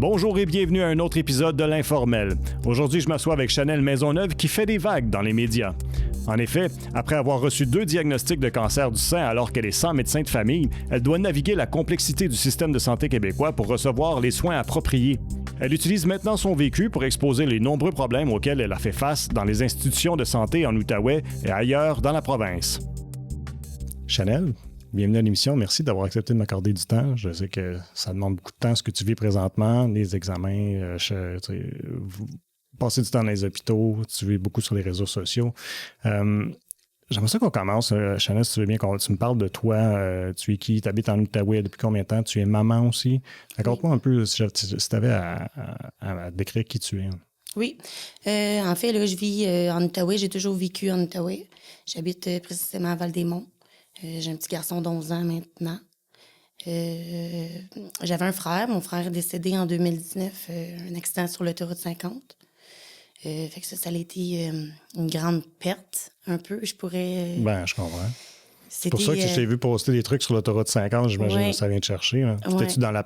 Bonjour et bienvenue à un autre épisode de l'Informel. Aujourd'hui, je m'assois avec Chanel Maisonneuve qui fait des vagues dans les médias. En effet, après avoir reçu 2 diagnostics de cancer du sein alors qu'elle est sans médecin de famille, elle doit naviguer la complexité du système de santé québécois pour recevoir les soins appropriés. Elle utilise maintenant son vécu pour exposer les nombreux problèmes auxquels elle a fait face dans les institutions de santé en Outaouais et ailleurs dans la province. Chanel, bienvenue à l'émission. Merci d'avoir accepté de m'accorder du temps. Je sais que ça demande beaucoup de temps, ce que tu vis présentement, les examens, vous passez du temps dans les hôpitaux, tu vis beaucoup sur les réseaux sociaux. J'aimerais ça qu'on commence. Chanel, si tu veux bien, tu me parles de toi. Tu es qui? Tu habites en Outaouais depuis combien de temps? Tu es maman aussi. Raconte-moi un peu si tu avais à décrire qui tu es. Oui. En fait, là, je vis en Outaouais. J'ai toujours vécu en Outaouais. J'habite précisément à Val-des-Monts. J'ai un petit garçon d'11 ans maintenant. J'avais un frère. Mon frère est décédé en 2019, un accident sur l'autoroute 50. Fait que ça a été une grande perte, un peu, je pourrais... Je comprends. C'est pour ça que je t'ai vu poster des trucs sur l'autoroute 50, j'imagine que ça vient te chercher. Hein. C'était-tu dans la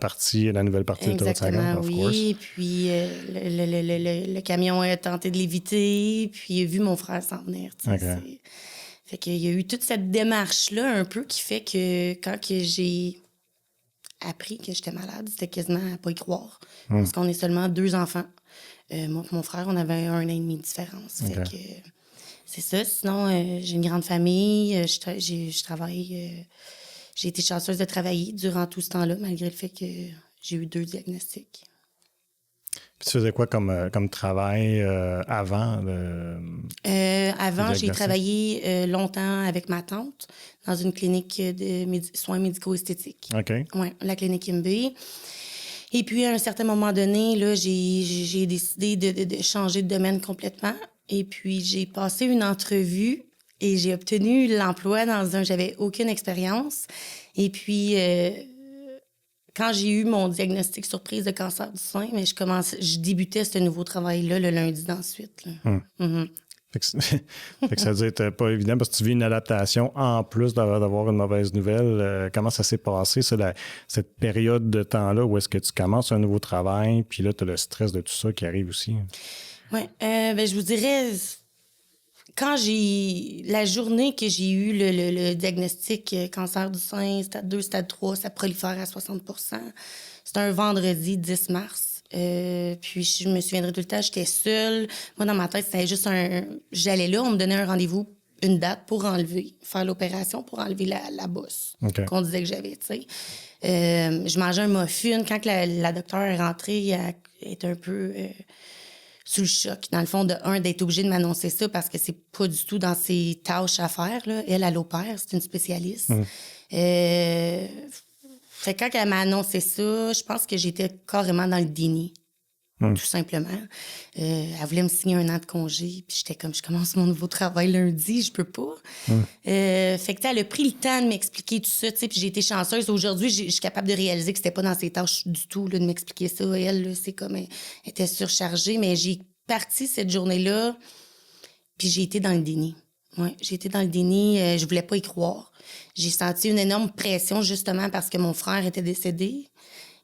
nouvelle partie de l'autoroute 50, of course? Oui, puis le camion a tenté de l'éviter, puis il a vu mon frère s'en venir. Okay. Fait qu'il y a eu toute cette démarche-là, un peu, qui fait que quand que j'ai appris que j'étais malade, c'était quasiment à pas y croire. Parce qu'on est seulement 2 enfants. Moi et mon frère, on avait 1 an et demi de différence. Fait que c'est ça. Sinon, j'ai une grande famille. Je travaille. J'ai été chanceuse de travailler durant tout ce temps-là, malgré le fait que j'ai eu 2 diagnostics. Puis tu faisais quoi comme travail avant? Avant, j'ai travaillé longtemps avec ma tante dans une clinique de soins médico-esthétiques. OK. Oui, la clinique MB. Et puis, à un certain moment donné, là, j'ai décidé de changer de domaine complètement. Et puis, j'ai passé une entrevue et j'ai obtenu l'emploi dans j'avais aucune expérience. Et puis, quand j'ai eu mon diagnostic surprise de cancer du sein, mais je débutais ce nouveau travail-là le lundi d'ensuite. Fait que ça veut dire pas évident parce que tu vis une adaptation en plus d'avoir une mauvaise nouvelle. Comment ça s'est passé, cette période de temps-là où est-ce que tu commences un nouveau travail, puis là, tu as le stress de tout ça qui arrive aussi? Oui, je vous dirais, quand la journée que j'ai eu le diagnostic cancer du sein, stade 2, stade 3, ça prolifère à 60%. C'était un vendredi 10 mars. Puis je me souviendrai tout le temps, j'étais seule. Moi, dans ma tête, c'était juste j'allais là, on me donnait un rendez-vous, une date pour faire l'opération, pour enlever la bosse qu'on disait que j'avais, tu sais. Je mangeais un muffin. Quand la docteure est rentrée, elle était un peu sous le choc. Dans le fond, d'être obligée de m'annoncer ça parce que c'est pas du tout dans ses tâches à faire, là. Elle opère, c'est une spécialiste. Fait que quand elle m'a annoncé ça, je pense que j'étais carrément dans le déni, tout simplement. Elle voulait me signer 1 an de congé, puis j'étais comme, je commence mon nouveau travail lundi, je peux pas. Fait que elle a pris le temps de m'expliquer tout ça, tu sais, puis j'ai été chanceuse. Aujourd'hui, je suis capable de réaliser que c'était pas dans ses tâches du tout, là, de m'expliquer ça. Elle, là, c'est comme, elle était surchargée, mais j'ai parti cette journée-là, puis j'ai été dans le déni. Oui, j'ai été dans le déni, je voulais pas y croire. J'ai senti une énorme pression, justement, parce que mon frère était décédé,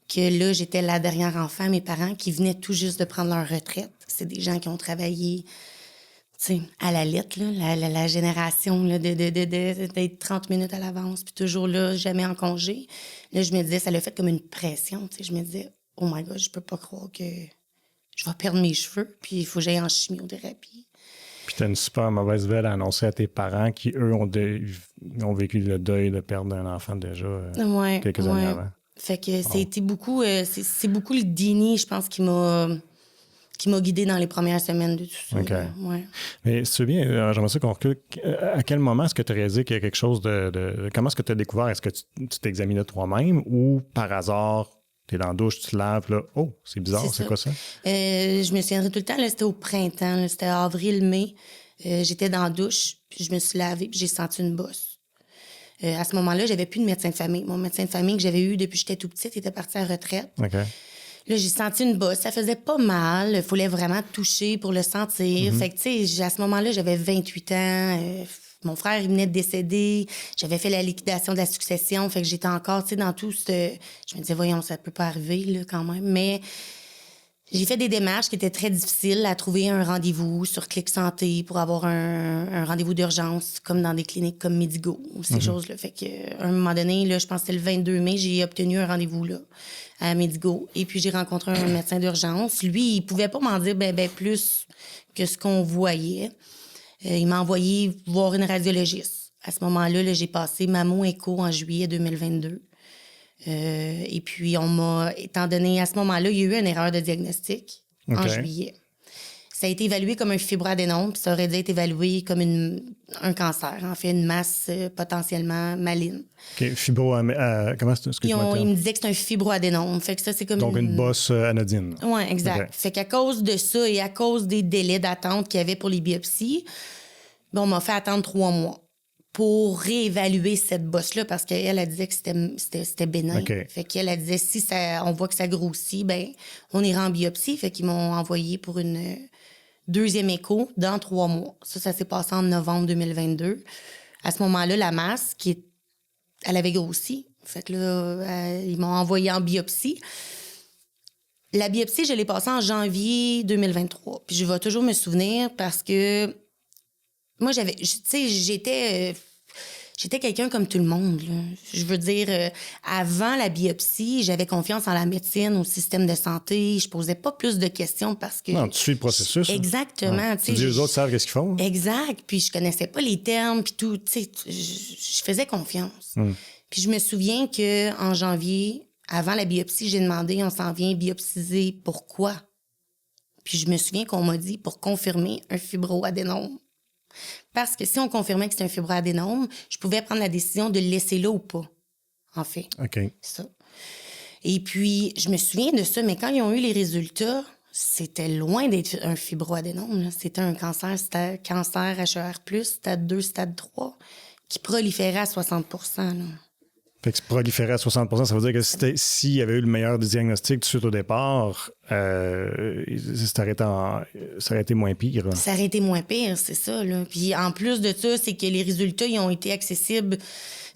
que là, j'étais la dernière enfant, mes parents, qui venaient tout juste de prendre leur retraite. C'est des gens qui ont travaillé, tu sais, à la lettre, là, la génération, là, d'être 30 minutes à l'avance, puis toujours là, jamais en congé. Là, je me disais, ça l'a fait comme une pression, tu sais. Je me disais, oh my God, je peux pas croire que je vais perdre mes cheveux, puis il faut que j'aille en chimiothérapie. Puis tu as une super mauvaise nouvelle à annoncer à tes parents qui, eux, ont vécu le deuil de perdre un enfant déjà quelques années avant. Fait que c'était beaucoup, c'est beaucoup le déni, je pense, qui m'a guidée dans les premières semaines de tout ça. OK. Mais si tu veux bien, j'aimerais ça qu'on recule. À quel moment est-ce que tu as réalisé qu'il y a quelque chose comment est-ce que tu as découvert? Est-ce que tu t'examinais toi-même ou par hasard, tu es dans la douche, tu te laves, là, oh, c'est bizarre, c'est quoi ça? Je me souviendrai tout le temps, là, c'était au printemps, là, c'était avril-mai. J'étais dans la douche, puis je me suis lavée, puis j'ai senti une bosse. À ce moment-là, j'avais plus de médecin de famille. Mon médecin de famille que j'avais eu depuis que j'étais tout petite était parti à la retraite. OK. Là, j'ai senti une bosse. Ça faisait pas mal. Il fallait vraiment toucher pour le sentir. Fait que, tu sais, à ce moment-là, j'avais 28 ans. Mon frère, il venait de décéder. J'avais fait la liquidation de la succession. Fait que j'étais encore, tu sais, dans tout ce... Je me disais, voyons, ça peut pas arriver, là, quand même. Mais J'ai fait des démarches qui étaient très difficiles à trouver un rendez-vous sur Clic Santé pour avoir un rendez-vous d'urgence, comme dans des cliniques comme Medigo ou ces choses-là. Fait qu'à un moment donné, là, je pense que c'était le 22 mai, j'ai obtenu un rendez-vous là, à Medigo. Et puis, j'ai rencontré un médecin d'urgence. Lui, il pouvait pas m'en dire ben plus que ce qu'on voyait. Il m'a envoyé voir une radiologiste. À ce moment-là, là, j'ai passé mammo-écho en juillet 2022. Et puis, étant donné, à ce moment-là, il y a eu une erreur de diagnostic en juillet. Ça a été évalué comme un fibroadénome, puis ça aurait dû être évalué comme un cancer, en fait, une masse potentiellement maligne. OK. Comment c'est? Ils me disaient que c'est un fibroadénome. Fait que ça, c'est comme donc, une bosse anodine. Oui, exact. Okay. Fait qu'à cause de ça et à cause des délais d'attente qu'il y avait pour les biopsies, on m'a fait attendre 3 mois pour réévaluer cette bosse-là parce qu'elle, elle disait que c'était bénin. Okay. Fait qu'elle, elle disait, si on voit que ça grossit, ben on ira en biopsie. Fait qu'ils m'ont envoyé pour une deuxième écho dans 3 mois. Ça s'est passé en novembre 2022. À ce moment-là, la masse, elle avait grossi. Fait que là, ils m'ont envoyé en biopsie. La biopsie, je l'ai passée en janvier 2023. Puis je vais toujours me souvenir parce que moi, j'étais quelqu'un comme tout le monde, là. Je veux dire, avant la biopsie, j'avais confiance en la médecine, au système de santé. Je posais pas plus de questions parce que... Non, tu suis le processus. Exactement. Ouais. Tu dis, les autres savent qu'est-ce qu'ils font. Exact. Puis je connaissais pas les termes, puis tout. Tu sais, je faisais confiance. Puis je me souviens qu'en janvier, avant la biopsie, j'ai demandé, on s'en vient biopsiser, pourquoi? Puis je me souviens qu'on m'a dit, pour confirmer un fibroadénome. Parce que si on confirmait que c'était un fibroadénome, je pouvais prendre la décision de le laisser là ou pas, en fait. OK. Ça. Et puis, je me souviens de ça, mais quand ils ont eu les résultats, c'était loin d'être un fibroadénome. C'était un cancer HER+, stade 2, stade 3, qui proliférait à 60 %. Là. Fait que proliférer à 60 %, ça veut dire que s'il y avait eu le meilleur des diagnostics tout de suite au départ, ça aurait été moins pire. Là. Ça aurait été moins pire, c'est ça. Là. Puis en plus de ça, c'est que les résultats ils ont été accessibles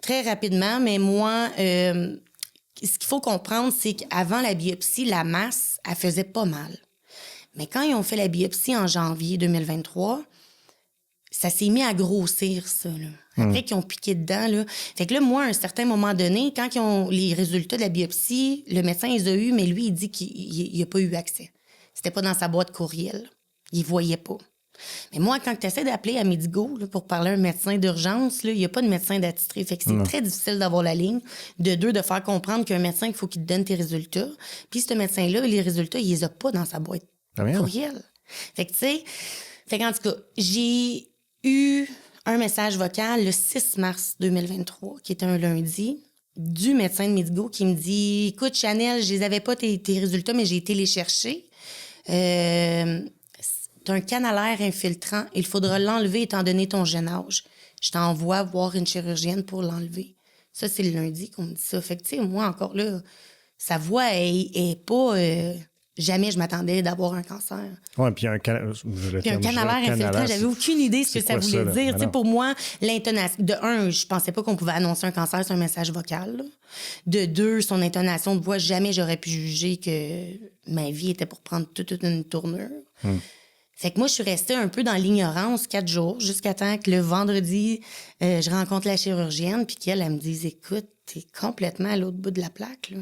très rapidement. Mais moi, ce qu'il faut comprendre, c'est qu'avant la biopsie, la masse, elle faisait pas mal. Mais quand ils ont fait la biopsie en janvier 2023, ça s'est mis à grossir, ça, là. Après qu'ils ont piqué dedans, là. Fait que là, moi, à un certain moment donné, quand ils ont les résultats de la biopsie, le médecin les a eus, mais lui, il dit qu'il n'a pas eu accès. C'était pas dans sa boîte courriel. Il voyait pas. Mais moi, quand tu essaies d'appeler à Medigo là, pour parler à un médecin d'urgence, il n'y a pas de médecin d'attitré. Fait que c'est très difficile d'avoir la ligne. De faire comprendre qu'un médecin, il faut qu'il te donne tes résultats. Puis ce médecin-là, les résultats, il les a pas dans sa boîte courriel. Fait que, tu sais... Fait qu'en tout cas, j'ai eu un message vocal le 6 mars 2023, qui était un lundi, du médecin de Medigo qui me dit « Écoute, Chanel, je les avais pas tes résultats, mais j'ai été les chercher. T'as un canalaire infiltrant. Il faudra l'enlever étant donné ton jeune âge. Je t'envoie voir une chirurgienne pour l'enlever. » Ça, c'est le lundi qu'on me dit ça. Fait que, tu sais, moi, encore là, sa voix est pas... Jamais je m'attendais d'avoir un cancer. Oui, puis un canalaire infiltrant, j'avais aucune idée de ce que ça voulait dire. Pour moi, l'intonation... De un, je pensais pas qu'on pouvait annoncer un cancer sur un message vocal. Là. De deux, son intonation de voix, jamais j'aurais pu juger que ma vie était pour prendre toute une tournure. Fait que moi, je suis restée un peu dans l'ignorance 4 jours, jusqu'à temps que le vendredi, je rencontre la chirurgienne, puis qu'elle me dise « Écoute, t'es complètement à l'autre bout de la plaque, là. »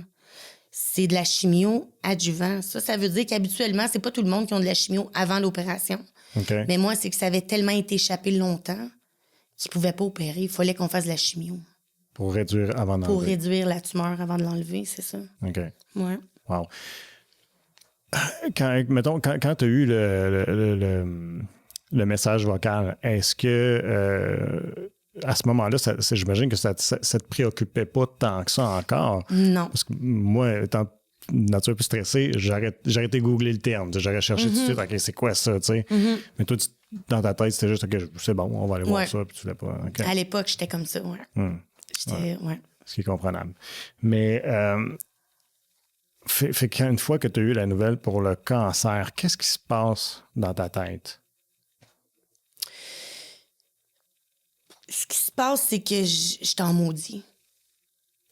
C'est de la chimio adjuvant. Ça veut dire qu'habituellement, c'est pas tout le monde qui a de la chimio avant l'opération. Okay. Mais moi, c'est que ça avait tellement été échappé longtemps qu'ils pouvaient pas opérer. Il fallait qu'on fasse de la chimio. Pour réduire avant d'enlever. Pour réduire la tumeur avant de l'enlever, c'est ça. OK. Ouais. Wow. Quand tu as eu le message vocal, est-ce que... à ce moment-là, j'imagine que ça ne te préoccupait pas tant que ça encore. Non. Parce que moi, étant de nature plus stressée, j'aurais été googler le terme. J'aurais cherché tout de suite, OK, c'est quoi ça, tu sais. Mais toi, dans ta tête, c'était juste, OK, c'est bon, on va aller voir ça, puis tu l'as pas. Okay. À l'époque, j'étais comme ça, J'étais, Ce qui est comprenable. Mais, fait qu'une fois que tu as eu la nouvelle pour le cancer, qu'est-ce qui se passe dans ta tête? Ce qui se passe, c'est que je t'en maudis.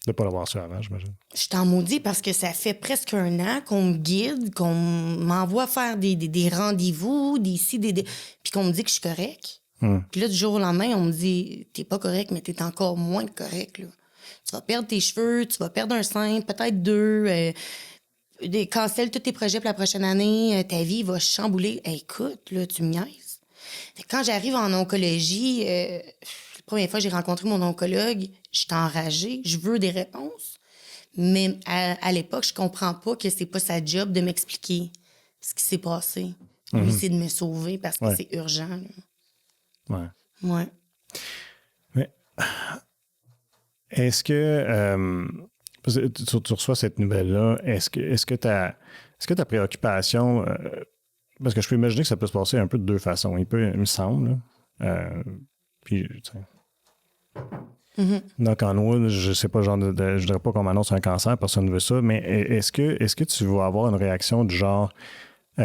De ne pas l'avoir su avant, j'imagine. Je t'en maudis parce que ça fait presque 1 an qu'on me guide, qu'on m'envoie faire des rendez-vous, puis qu'on me dit que je suis correct. Puis là, du jour au lendemain, on me dit « T'es pas correct, mais t'es encore moins correct. Là. Tu vas perdre tes cheveux, tu vas perdre un sein, peut-être 2. Cancelle tous tes projets pour la prochaine année. Ta vie va chambouler. Hey, écoute, là, tu me niaises. » Quand j'arrive en oncologie, la première fois que j'ai rencontré mon oncologue, j'étais enragée, je veux des réponses. Mais à l'époque, je comprends pas que c'est pas sa job de m'expliquer ce qui s'est passé. Lui, c'est de me sauver parce que c'est urgent. Là. Ouais. Mais est-ce que tu reçois cette nouvelle-là, est-ce que ta préoccupation, parce que je peux imaginer que ça peut se passer un peu de 2 façons. Il me semble, puis, tu sais. Donc, en nous, je sais pas, je dirais pas qu'on m'annonce un cancer, personne ne veut ça, mais est-ce que tu vas avoir une réaction du genre, tu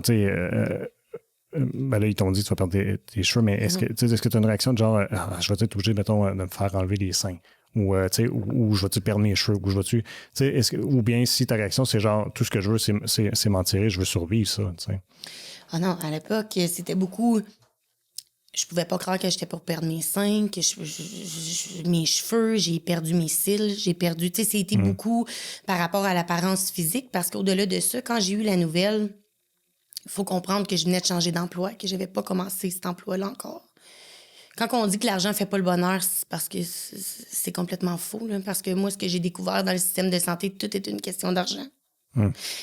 sais, ben là, ils t'ont dit que tu vas perdre tes cheveux, mais est-ce que tu as une réaction de genre, je vais être obligé, mettons, de me faire enlever les seins? Ou, ou je vais-tu perdre mes cheveux? Ou je vais-tu. Ou bien si ta réaction, c'est genre, tout ce que je veux, c'est m'en tirer, je veux survivre, ça. T'sais. Ah non, à l'époque, c'était beaucoup. Je pouvais pas croire que j'étais pour perdre mes seins, que mes cheveux, j'ai perdu mes cils, j'ai perdu. Tu sais, c'était beaucoup par rapport à l'apparence physique, parce qu'au-delà de ça, quand j'ai eu la nouvelle, il faut comprendre que je venais de changer d'emploi, que j'avais pas commencé cet emploi-là encore. Quand on dit que l'argent fait pas le bonheur, c'est parce que c'est complètement faux. Là, parce que moi, ce que j'ai découvert dans le système de santé, tout est une question d'argent.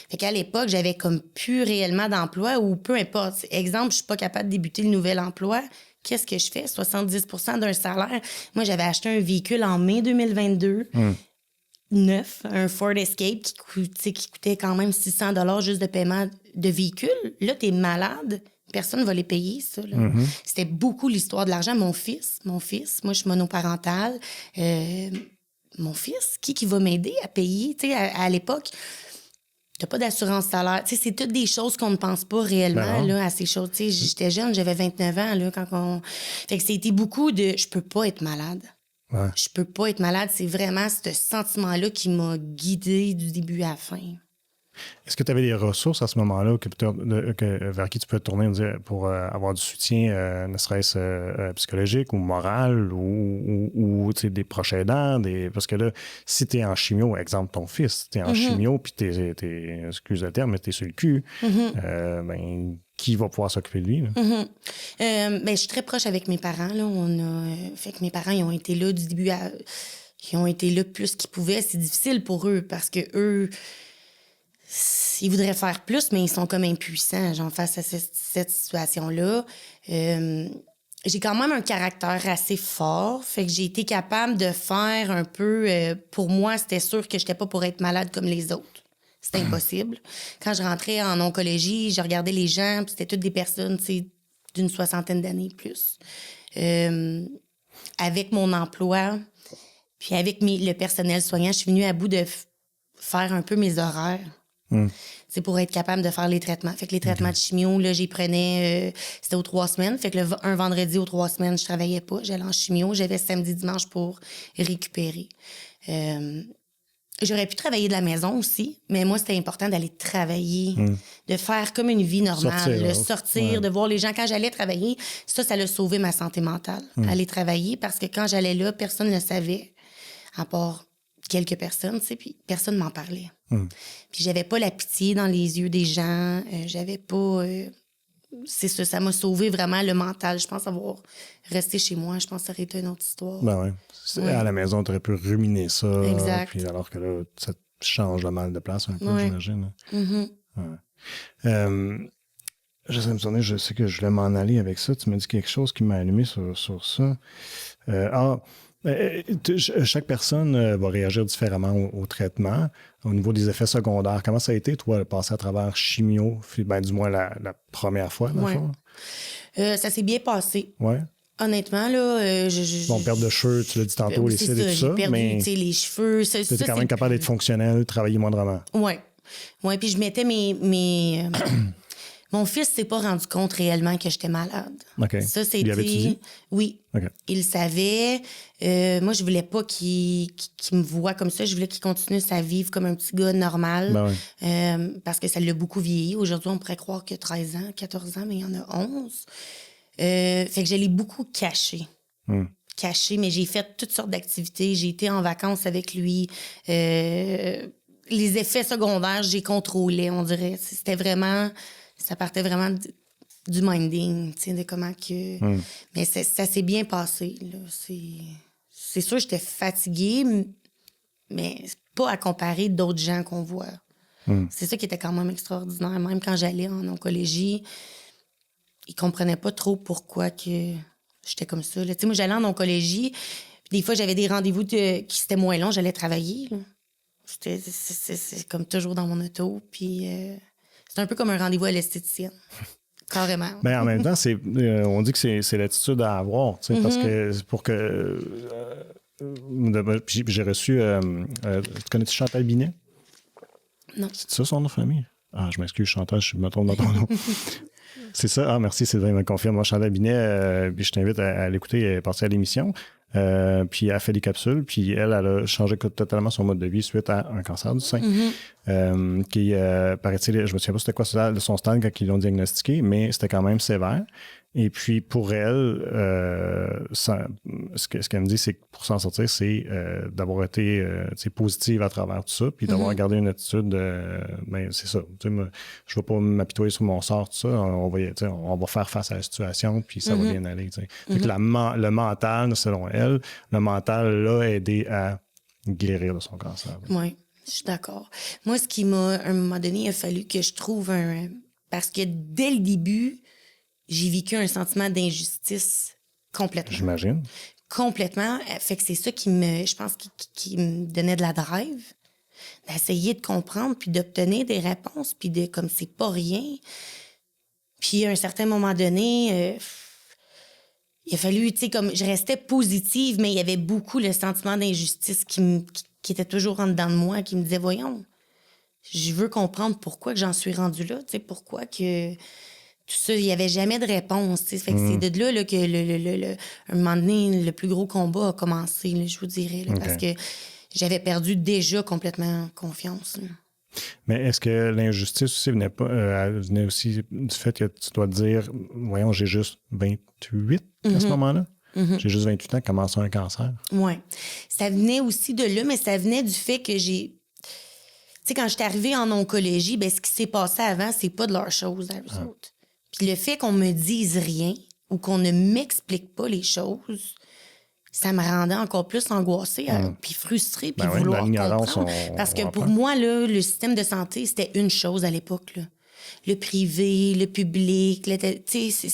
Fait qu'à l'époque, j'avais comme plus réellement d'emploi ou peu importe. Exemple, je suis pas capable de débuter le nouvel emploi. Qu'est-ce que je fais? 70% d'un salaire. Moi, j'avais acheté un véhicule en mai 2022, neuf, un Ford Escape qui coûtait quand même 600 $ juste de paiement de véhicule. Là, t'es malade. Personne ne va les payer, ça. Là. C'était beaucoup l'histoire de l'argent. Mon fils, moi, je suis monoparentale. Mon fils, qui va m'aider à payer? Tu sais, à l'époque, t'as pas d'assurance salaire. Tu sais, c'est toutes des choses qu'on ne pense pas réellement là, à ces choses. Tu sais, j'étais jeune, j'avais 29 ans là, quand on... Fait que c'était beaucoup de « je peux pas être malade ». Je peux pas être malade. C'est vraiment ce sentiment-là qui m'a guidée du début à la fin. Est-ce que tu avais des ressources à ce moment-là vers qui tu peux te tourner pour avoir du soutien, ne serait-ce psychologique ou moral ou des proches aidants? Parce que là, si tu es en chimio, exemple ton fils, tu es en chimio puis excuse le terme, mais tu es sur le cul, ben, qui va pouvoir s'occuper de lui? Là? Ben, je suis très proche avec mes parents. Là. Fait que mes parents, ils ont été là du début à... Ils ont été là plus qu'ils pouvaient. C'est difficile pour eux parce que eux... Ils voudraient faire plus, mais ils sont comme impuissants, genre, face à cette situation-là. J'ai quand même un caractère assez fort, fait que j'ai été capable de faire un peu... pour moi, c'était sûr que j'étais pas pour être malade comme les autres. C'était impossible. Quand je rentrais en oncologie, je regardais les gens, puis c'était toutes des personnes, tu sais, d'une 60aine d'années plus. Avec mon emploi, puis avec le personnel soignant, je suis venue à bout de faire un peu mes horaires. C'est pour être capable de faire les traitements. Fait que les traitements de chimio, là, j'y prenais... c'était aux 3 semaines. Fait que un vendredi aux 3 semaines, je travaillais pas. J'allais en chimio. J'avais samedi, dimanche pour récupérer. J'aurais pu travailler de la maison aussi, mais moi, c'était important d'aller travailler, de faire comme une vie normale, sortir, de voir les gens. Quand j'allais travailler, ça l'a sauvé ma santé mentale, aller travailler, parce que quand j'allais là, personne ne le savait, à part quelques personnes, tu sais, puis personne m'en parlait. Puis j'avais pas la pitié dans les yeux des gens, j'avais pas... c'est ça m'a sauvé vraiment le mental. Je pense avoir resté chez moi, je pense que ça aurait été une autre histoire. Ben ouais. À la maison, tu aurais pu ruminer ça. Exact. Puis alors que là, ça change le mal de place un peu, j'imagine. J'essaie de me souvenir, je sais que je voulais m'en aller avec ça. Tu m'as dit quelque chose qui m'a allumé sur ça. Chaque personne va réagir différemment au traitement. Au niveau des effets secondaires, comment ça a été, toi, de passer à travers chimio, ben, du moins la première fois, dans le fond? Ça s'est bien passé. Ouais. Honnêtement, là, Bon, perte de cheveux, tu l'as dit tantôt, les cils et tout ça, j'ai perdu, mais les cheveux. tu étais quand même capable d'être fonctionnel, travailler moindrement. Oui. Ouais, puis je mettais Mon fils s'est pas rendu compte réellement que j'étais malade. OK. Ça, c'était... Lui avais-tu dit? Oui. OK. Il le savait. Moi, je voulais pas qu'il me voie comme ça. Je voulais qu'il continue sa vie comme un petit gars normal. Ben oui. Parce que ça l'a beaucoup vieilli. Aujourd'hui, on pourrait croire qu'il a 13 ans, 14 ans, mais il y en a 11. Fait que je l'ai beaucoup caché. Caché, mais j'ai fait toutes sortes d'activités. J'ai été en vacances avec lui. Les effets secondaires, j'ai contrôlé, on dirait. C'était vraiment... Ça partait vraiment du minding, tu sais, de comment que... Mais ça s'est bien passé, là. C'est sûr, j'étais fatiguée, mais pas à comparer d'autres gens qu'on voit. C'est ça qui était quand même extraordinaire. Même quand j'allais en oncologie, ils comprenaient pas trop pourquoi que j'étais comme ça. Tu sais, moi, j'allais en oncologie, puis des fois, j'avais des rendez-vous qui étaient moins longs, j'allais travailler. C'est comme toujours dans mon auto, puis c'est un peu comme un rendez-vous à l'esthéticienne. Carrément. Ben, en même temps, on dit que c'est l'attitude à avoir, tu sais, parce que pour que... j'ai reçu... tu connais-tu Chantal Binet? Non. C'est ça son nom de famille? Ah, je m'excuse, Chantal, je me trompe dans ton nom. C'est ça? Ah, merci, Sylvain me confirme. Moi, Chantal Binet, puis je t'invite à l'écouter, elle est partie à l'émission. Puis elle a fait des capsules, puis elle a changé totalement son mode de vie suite à un cancer du sein. Qui, paraît-il, je me souviens pas c'était quoi son stade quand ils l'ont diagnostiqué, mais c'était quand même sévère. Et puis pour elle, ce qu'elle me dit, c'est que pour s'en sortir, c'est d'avoir été positive à travers tout ça, puis d'avoir gardé une attitude ben c'est ça. Moi, je ne vais pas m'apitoyer sur mon sort, tout ça. On va faire face à la situation, puis ça va bien aller. Fait que le mental, selon elle, le mental l'a aidé à guérir de son cancer. Oui, je suis d'accord. Moi, ce qui m'a, à un moment donné, il a fallu que je trouve parce que dès le début, j'ai vécu un sentiment d'injustice complètement. J'imagine. Complètement. Fait que c'est ça qui me donnait de la drive, d'essayer de comprendre, puis d'obtenir des réponses, puis de comme c'est pas rien. Puis à un certain moment donné, il a fallu, tu sais, comme je restais positive, mais il y avait beaucoup le sentiment d'injustice qui était toujours en dedans de moi, qui me disait, voyons, je veux comprendre pourquoi que j'en suis rendue là, tu sais, pourquoi que... Tout ça, il n'y avait jamais de réponse. Fait que c'est de là que un moment donné, le plus gros combat a commencé, là, je vous dirais. Là, parce que j'avais perdu déjà complètement confiance. Là. Mais est-ce que l'injustice aussi venait aussi du fait que tu dois te dire, voyons, j'ai juste 28 à ce moment-là? J'ai juste 28 ans, commencer un cancer. Oui. Ça venait aussi de là, mais ça venait du fait que j'ai... Tu sais, quand j'étais arrivée en oncologie, ben, ce qui s'est passé avant, c'est pas de leur chose à eux autres. Puis le fait qu'on me dise rien ou qu'on ne m'explique pas les choses, ça me rendait encore plus angoissée, puis frustrée, puis vouloir comprendre. Parce que pour moi, là, le système de santé, c'était une chose à l'époque. Là. Le privé, le public, tu sais,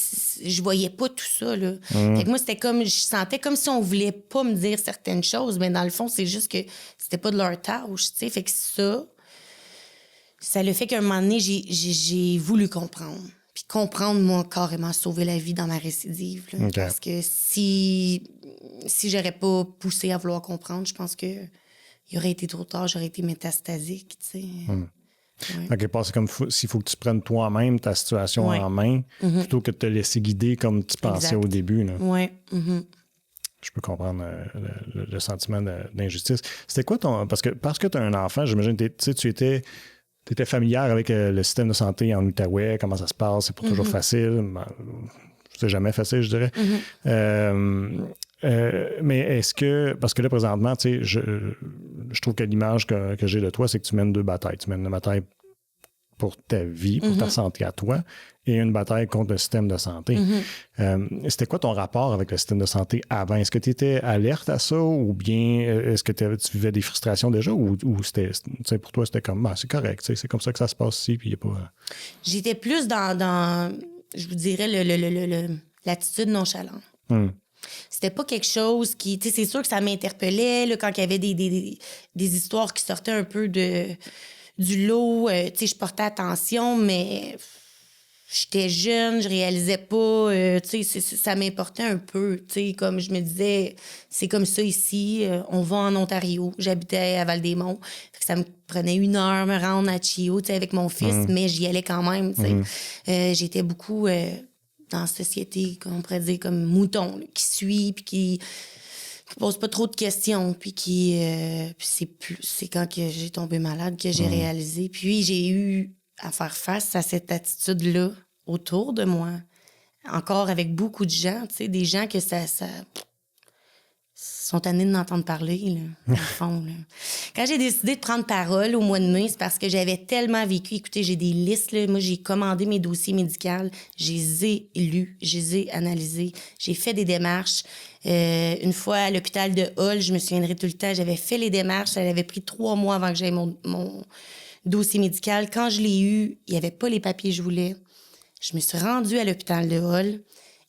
je voyais pas tout ça. Là. Fait que moi, c'était comme, je sentais comme si on voulait pas me dire certaines choses, mais dans le fond, c'est juste que c'était pas de leur tâche, tu sais. Fait que ça le fait qu'à un moment donné, j'ai voulu comprendre. Puis comprendre, moi, carrément sauver la vie dans ma récidive. Là, parce que si j'aurais pas poussé à vouloir comprendre, je pense que il aurait été trop tard, j'aurais été métastasique, tu sais. OK, c'est comme s'il faut que tu prennes toi-même ta situation en main, plutôt que de te laisser guider comme tu pensais au début. Oui. Je peux comprendre le sentiment d'injustice. C'était quoi ton... Parce que tu as un enfant, j'imagine, tu étais familière avec le système de santé en Outaouais, comment ça se passe, c'est pas toujours facile. C'est jamais facile, je dirais. Mais est-ce que... Parce que là, présentement, tu sais, je trouve que l'image que j'ai de toi, c'est que tu mènes deux batailles. Tu mènes une bataille pour ta vie, pour ta santé à toi, et une bataille contre le système de santé. C'était quoi ton rapport avec le système de santé avant? Est-ce que tu étais alerte à ça ou bien est-ce que tu vivais des frustrations déjà ou c'était, pour toi, c'était comme, c'est correct, c'est comme ça que ça se passe ici, puis il n'y a pas... J'étais plus dans je vous dirais, l'attitude nonchalante. C'était pas quelque chose qui... Tu sais, c'est sûr que ça m'interpellait là, quand il y avait des histoires qui sortaient un peu du lot. Tu sais, je portais attention, mais j'étais jeune, je réalisais pas, tu sais, ça m'importait un peu, tu sais, comme je me disais, c'est comme ça ici, on va en Ontario, j'habitais à Val-des-Monts, fait que ça me prenait 1 heure me rendre à Chio, tu sais, avec mon fils, mais j'y allais quand même, tu sais. J'étais beaucoup dans la société, comme on pourrait dire, comme mouton, là, qui suit, puis qui pose pas trop de questions, puis puis c'est quand que j'ai tombé malade que j'ai réalisé, puis j'ai eu à faire face à cette attitude-là autour de moi. Encore avec beaucoup de gens, tu sais, des gens que ça sont tannés d'entendre parler, là, dans le fond. Là. Quand j'ai décidé de prendre parole au mois de mai, c'est parce que j'avais tellement vécu. Écoutez, j'ai des listes, là. Moi, j'ai commandé mes dossiers médicaux, je les ai lus, je les ai analysés, j'ai fait des démarches. Une fois à l'hôpital de Hull, je me souviendrai tout le temps, j'avais fait les démarches, ça avait pris 3 mois avant que j'aie mon dossier médical. Quand je l'ai eu, il n'y avait pas les papiers que je voulais. Je me suis rendue à l'hôpital de Hull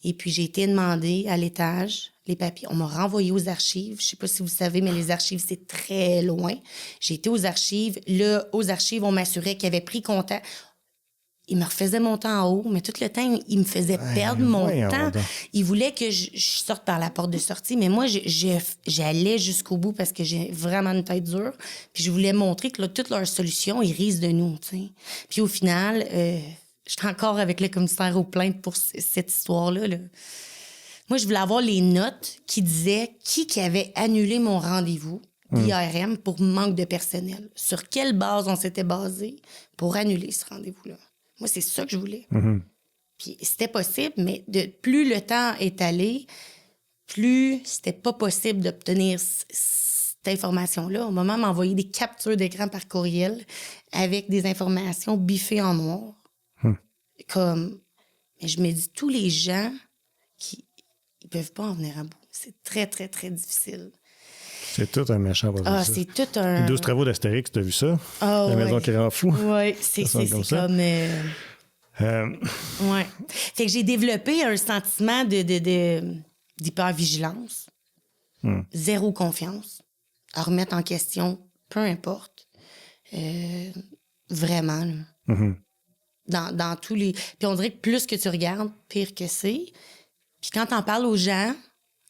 et puis j'ai été demandée à l'étage les papiers. On m'a renvoyé aux archives. Je ne sais pas si vous savez, mais les archives, c'est très loin. J'ai été aux archives. Là, aux archives, on m'assurait qu'ils avaient pris contact. Il me refaisait mon temps en haut, mais tout le temps, il me faisait perdre mon temps. Il voulait que je sorte par la porte de sortie, mais moi, j'allais jusqu'au bout parce que j'ai vraiment une tête dure. Puis je voulais montrer que là, toutes leurs solutions, ils risent de nous, tu sais. Puis au final, j'étais encore avec le commissaire aux plaintes pour cette histoire-là. Là. Moi, je voulais avoir les notes qui disaient qui avait annulé mon rendez-vous d'IRM pour manque de personnel. Sur quelle base on s'était basé pour annuler ce rendez-vous-là. Moi, c'est ça que je voulais. Puis c'était possible, mais plus le temps est allé, plus c'était pas possible d'obtenir cette information-là. Au moment de m'envoyer des captures d'écran par courriel avec des informations biffées en noir. Comme, mais je me dis, tous les gens qui ils peuvent pas en venir à bout. C'est très, très, très difficile. C'est tout un méchant processus. Ah, c'est tout un... Les 12 travaux d'Astérix, t'as vu ça? Ah, La maison qui rend fou. Oui, c'est comme... Ouais. Fait que j'ai développé un sentiment d'hypervigilance. Zéro confiance. À remettre en question, peu importe. Vraiment, là. Dans tous les... Puis on dirait que plus que tu regardes, pire que c'est. Puis quand t'en parles aux gens,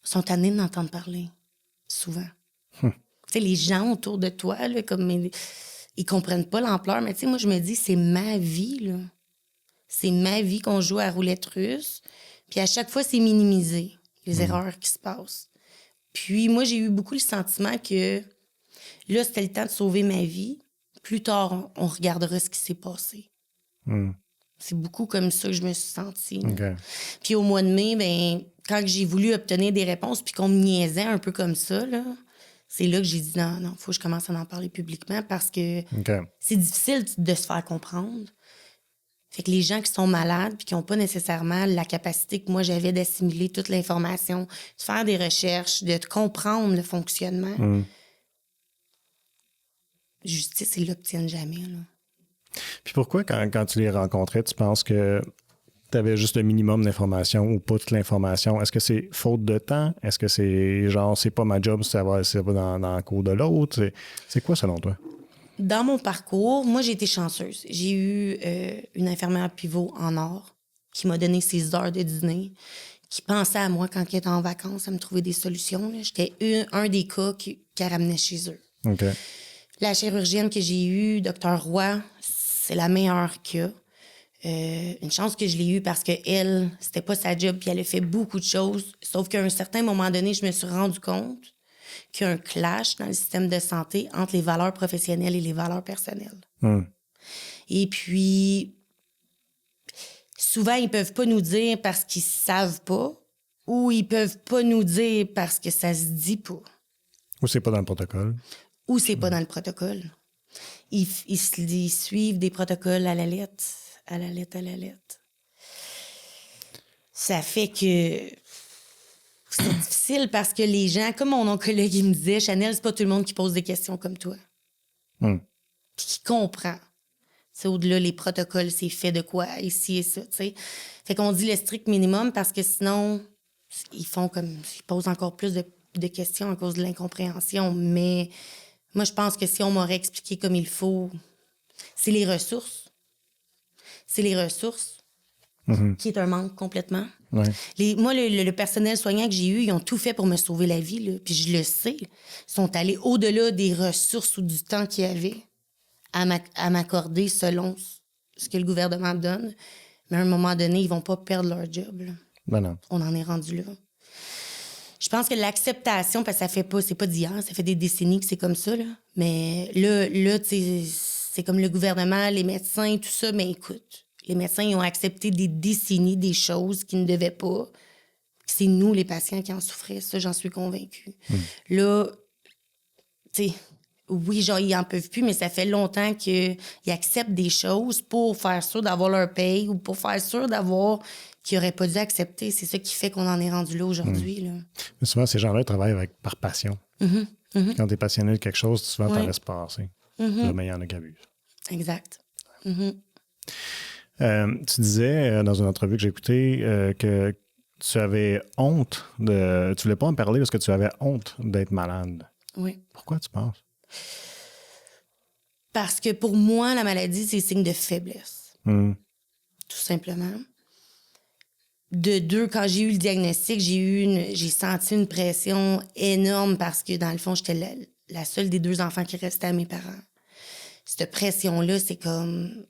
ils sont tannés d'entendre parler. Souvent. Tu sais, les gens autour de toi, là, comme ils comprennent pas l'ampleur, mais tu sais, moi, je me dis, c'est ma vie, là. C'est ma vie qu'on joue à roulette russe. Puis à chaque fois, c'est minimisé, les erreurs qui se passent. Puis moi, j'ai eu beaucoup le sentiment que là, c'était le temps de sauver ma vie. Plus tard, on regardera ce qui s'est passé. C'est beaucoup comme ça que je me suis sentie. Okay. Puis au mois de mai, ben, quand j'ai voulu obtenir des réponses puis qu'on me niaisait un peu comme ça, là, c'est là que j'ai dit non, faut que je commence à en parler publiquement parce que c'est difficile de se faire comprendre. Fait que les gens qui sont malades puis qui n'ont pas nécessairement la capacité que moi j'avais d'assimiler toute l'information, de faire des recherches, de comprendre le fonctionnement, justice, ils l'obtiennent jamais, là. Puis pourquoi, quand tu les rencontrais, tu penses que tu avais juste le minimum d'informations ou pas toute l'information? Est-ce que c'est faute de temps? Est-ce que c'est genre, c'est pas ma job, c'est pas dans le cours de l'autre? C'est quoi selon toi? Dans mon parcours, moi, j'ai été chanceuse. J'ai eu une infirmière pivot en or qui m'a donné ses heures de dîner, qui pensait à moi quand elle était en vacances, à me trouver des solutions. Là. J'étais un des cas qu'elle ramenait chez eux. Okay. La chirurgienne que j'ai eue, Dr. Roy, c'est la meilleure qu'il y a. Une chance que je l'ai eue parce qu'elle, c'était pas sa job, puis elle a fait beaucoup de choses. Sauf qu'à un certain moment donné, je me suis rendu compte qu'il y a un clash dans le système de santé entre les valeurs professionnelles et les valeurs personnelles. Et puis, souvent, ils peuvent pas nous dire parce qu'ils savent pas, ou ils peuvent pas nous dire parce que ça se dit pas. Ou c'est pas dans le protocole. Ou c'est pas dans le protocole. Ils suivent des protocoles à la lettre. À la lettre. Ça fait que c'est difficile parce que les gens, comme mon oncologue il me disait, Chanel, c'est pas tout le monde qui pose des questions comme toi. Qui comprend. C'est au-delà, les protocoles, c'est fait de quoi, ici et ça, tu sais. Fait qu'on dit le strict minimum parce que sinon, ils posent encore plus de questions à cause de l'incompréhension. Mais moi, je pense que si on m'aurait expliqué comme il faut, c'est les ressources. C'est les ressources. qui est un manque complètement. Ouais. Moi, le personnel soignant que j'ai eu, ils ont tout fait pour me sauver la vie, là, puis je le sais. Ils sont allés au-delà des ressources ou du temps qu'il y avait à m'accorder selon ce que le gouvernement donne. Mais à un moment donné, ils vont pas perdre leur job. Là. Ben non. On en est rendu là. Je pense que l'acceptation, parce que c'est pas d'hier, ça fait des décennies que c'est comme ça, là. Mais là, tu sais, c'est comme le gouvernement, les médecins, tout ça. Mais écoute, les médecins, ils ont accepté des décennies, des choses qu'ils ne devaient pas. C'est nous, les patients, qui en souffraient. Ça, j'en suis convaincue. Là, tu sais, oui, genre, ils en peuvent plus, mais ça fait longtemps qu'ils acceptent des choses pour faire sûr d'avoir leur paye ou pour faire sûr d'avoir qu'ils n'auraient pas dû accepter. C'est ça qui fait qu'on en est rendu là aujourd'hui. Là. Mais souvent, ces gens-là travaillent par passion. Quand tu es passionné de quelque chose, souvent, t'en laisses passer. Là, mais il y en a qui abusent. Exact. Tu disais dans une entrevue que j'ai écoutée que tu avais honte de... Tu voulais pas en parler parce que tu avais honte d'être malade. Oui. Pourquoi tu penses? Parce que pour moi, la maladie, c'est signe de faiblesse. Tout simplement. De deux, quand j'ai eu le diagnostic, j'ai senti une pression énorme parce que, dans le fond, j'étais la seule des 2 enfants qui restait à mes parents. Cette pression-là, c'est comme...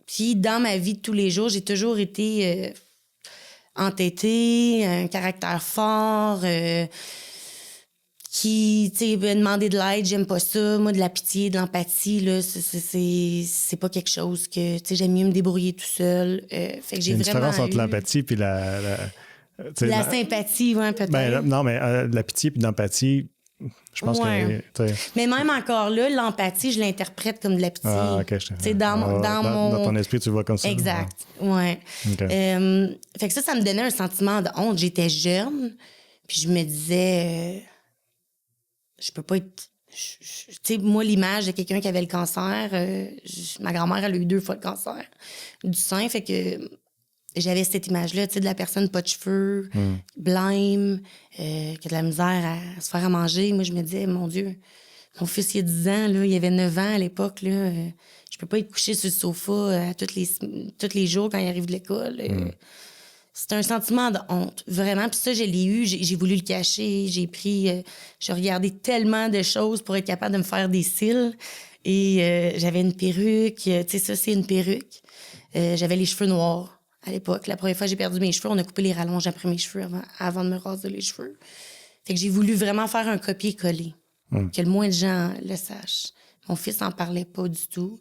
Puis, dans ma vie de tous les jours, j'ai toujours été entêtée, un caractère fort, qui, tu sais, demander de l'aide, j'aime pas ça. Moi, de la pitié, de l'empathie, là, c'est pas quelque chose que, tu sais, j'aime mieux me débrouiller tout seul. Fait que j'ai Il y a une vraiment différence entre l'empathie puis la sympathie, ouais, peut-être. Ben, non, mais la pitié puis l'empathie, je pense que... Mais même encore là, l'empathie, je l'interprète comme de la pitié. Ah, OK. Dans ton esprit, tu le vois comme ça. Exact, ouais. Okay. Fait que ça me donnait un sentiment de honte. J'étais jeune, puis je me disais... je peux pas être... Tu sais, moi, l'image de quelqu'un qui avait le cancer, ma grand-mère, elle a eu 2 fois le cancer du sein, fait que j'avais cette image-là, tu sais, de la personne pas de cheveux, blême, qui a de la misère à se faire à manger. Moi, je me disais, mon Dieu, mon fils, il y a 10 ans, là, il avait 9 ans à l'époque, là, je peux pas être couché sur le sofa tous les jours quand il arrive de l'école. C'est un sentiment de honte, vraiment. Puis ça, je l'ai eu, j'ai voulu le cacher, j'ai regardé tellement de choses pour être capable de me faire des cils. Et j'avais une perruque, tu sais, ça, c'est une perruque. J'avais les cheveux noirs à l'époque. La première fois que j'ai perdu mes cheveux, on a coupé les rallonges après mes cheveux avant de me raser les cheveux. Fait que j'ai voulu vraiment faire un copier-coller, que le moins de gens le sachent. Mon fils n'en parlait pas du tout.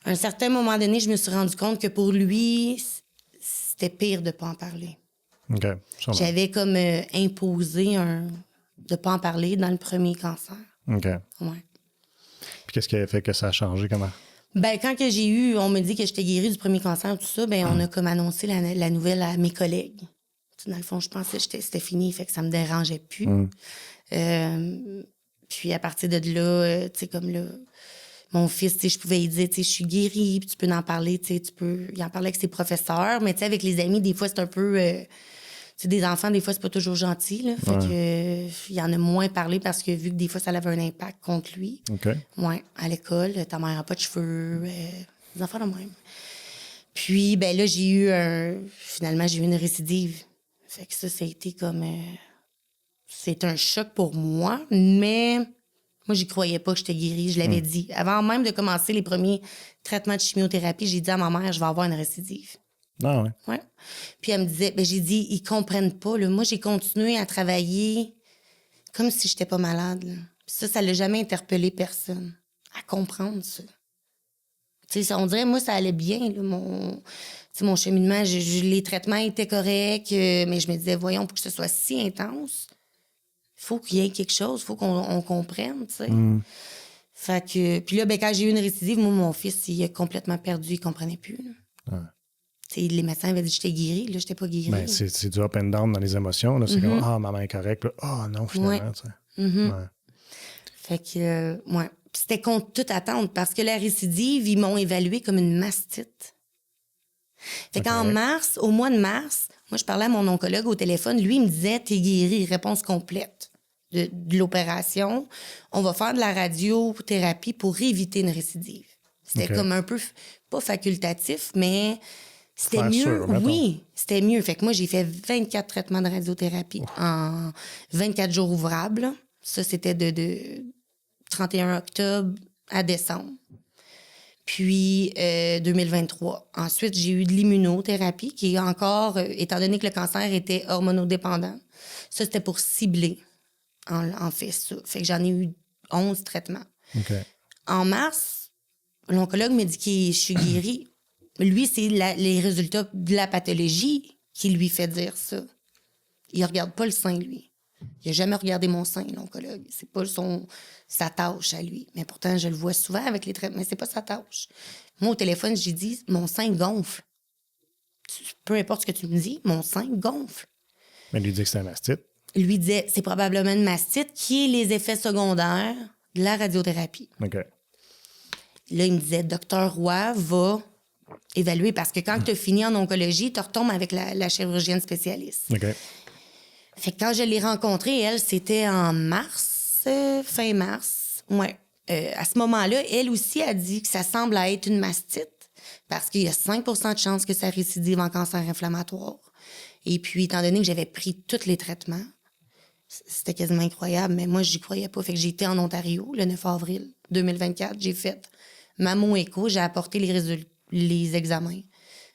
À un certain moment donné, je me suis rendu compte que pour lui... c'était pire de ne pas en parler. OK. J'avais comme imposé de ne pas en parler dans le premier cancer. OK. Ouais. Puis qu'est-ce qui a fait que ça a changé? Comment? Ben, quand que j'ai eu, on me dit que j'étais guérie du premier cancer, tout ça, ben, on a comme annoncé la nouvelle à mes collègues. Dans le fond, je pensais que c'était fini, fait que ça me dérangeait plus. Puis à partir de là, tu sais, comme là... Mon fils, tu sais, je pouvais lui dire, tu sais, je suis guérie, puis tu peux en parler, tu sais, il en parlait avec ses professeurs, mais tu sais, avec les amis, des fois, c'est un peu... tu sais, des enfants, des fois, c'est pas toujours gentil, là. Fait que, il en a moins parlé parce que vu que des fois, ça avait un impact contre lui. OK. Ouais, à l'école, ta mère n'a pas de cheveux, des enfants de même. Puis, ben là, finalement, j'ai eu une récidive. Fait que ça a été comme... c'est un choc pour moi, mais... Moi, j'y croyais pas que j'étais guérie. Je l'avais dit. Avant même de commencer les premiers traitements de chimiothérapie, j'ai dit à ma mère, je vais avoir une récidive. Ah ouais? Ouais. Puis elle me disait, ben j'ai dit, ils comprennent pas. Là. Moi, j'ai continué à travailler comme si j'étais pas malade. Là. Puis ça l'a jamais interpellé personne. À comprendre ça. Tu sais, on dirait, moi, ça allait bien. Là, mon cheminement, les traitements étaient corrects, mais je me disais, voyons, pour que ce soit si intense... faut qu'il y ait quelque chose, faut qu'on comprenne, tu sais. Fait que... Puis là, ben, quand j'ai eu une récidive, moi, mon fils, il a complètement perdu, il comprenait plus. Les médecins avaient dit que j'étais guérie, là, j'étais pas guérie. Ben, c'est du up and down dans les émotions, là. C'est comme, maman est correcte, là. Non, finalement, tu sais. Fait que, ouais. Puis c'était contre toute attente, parce que la récidive, ils m'ont évaluée comme une mastite. Fait qu'en mars, au mois de mars, moi, je parlais à mon oncologue au téléphone. Lui, il me disait, t'es guéri, réponse complète de l'opération. On va faire de la radiothérapie pour éviter une récidive. C'était comme un peu, pas facultatif, mais C'était Faire mieux, sûr, mettons. oui, c'était mieux. Fait que moi, j'ai fait 24 traitements de radiothérapie en 24 jours ouvrables. Ça, c'était de 31 octobre à décembre. Puis 2023. Ensuite, j'ai eu de l'immunothérapie qui est encore, étant donné que le cancer était hormonodépendant, ça, c'était pour cibler, en fait, ça. Fait que j'en ai eu 11 traitements. OK. En mars, l'oncologue me dit que je suis guérie. Lui, c'est les résultats de la pathologie qui lui fait dire ça. Il regarde pas le sein, lui. Il n'a jamais regardé mon sein, l'oncologue. C'est pas sa tâche à lui. Mais pourtant, je le vois souvent avec les traitements, mais c'est pas sa tâche. Moi, au téléphone, j'ai dit, mon sein gonfle. Peu importe ce que tu me dis, mon sein gonfle. Mais lui dit que c'est un mastite. Lui disait, c'est probablement une mastite qui est les effets secondaires de la radiothérapie. OK. Là, il me disait, Docteur Roy va évaluer parce que quand tu as fini en oncologie, tu retombes avec la chirurgienne spécialiste. OK. Fait que quand je l'ai rencontrée, elle, c'était en mars, fin mars. Ouais. À ce moment-là, elle aussi a dit que ça semble être une mastite parce qu'il y a 5 de chances que ça récidive en cancer inflammatoire. Et puis, étant donné que j'avais pris tous les traitements, c'était quasiment incroyable, mais moi, j'y croyais pas. Fait que j'ai été en Ontario le 9 avril 2024. J'ai fait mammo-écho, j'ai apporté les examens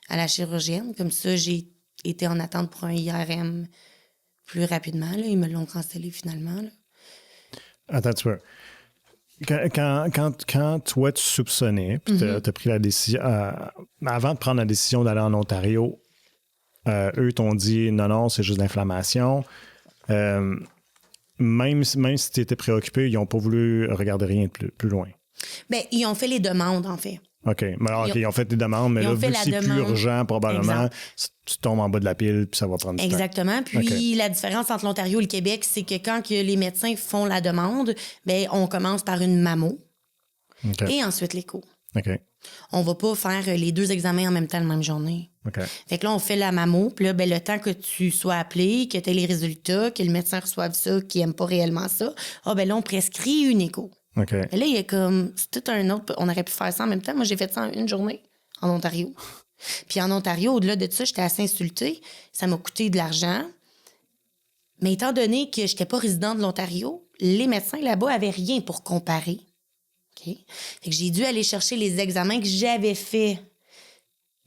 à la chirurgienne. Comme ça, j'ai été en attente pour un IRM plus rapidement. Là. Ils me l'ont cancellé finalement. Là. Attends, tu vois. Quand toi, tu soupçonnais, puis tu as pris la décision, avant de prendre la décision d'aller en Ontario, eux t'ont dit non, c'est juste l'inflammation. Même si tu étais préoccupé, ils n'ont pas voulu regarder rien de plus loin. Bien, ils ont fait les demandes, en fait. OK. Mais alors, ils ont fait des demandes, mais là, vu que c'est plus urgent, probablement, tu tombes en bas de la pile, puis ça va prendre du temps. Exactement. Puis la différence entre l'Ontario et le Québec, c'est que quand les médecins font la demande, bien, on commence par une mammo et ensuite l'écho. OK. On va pas faire les 2 examens en même temps la même journée. OK. Fait que là, on fait la mammo, puis là, ben, le temps que tu sois appelé, que tu aies les résultats, que le médecin reçoive ça, qu'il n'aime pas réellement ça, ben là, on prescrit une écho. OK. Mais là, il y a comme... C'est tout un autre... On aurait pu faire ça en même temps. Moi, j'ai fait ça en une journée en Ontario. Puis en Ontario, au-delà de ça, j'étais assez insultée. Ça m'a coûté de l'argent. Mais étant donné que je n'étais pas résidente de l'Ontario, les médecins là-bas avaient rien pour comparer. OK? Fait que j'ai dû aller chercher les examens que j'avais faits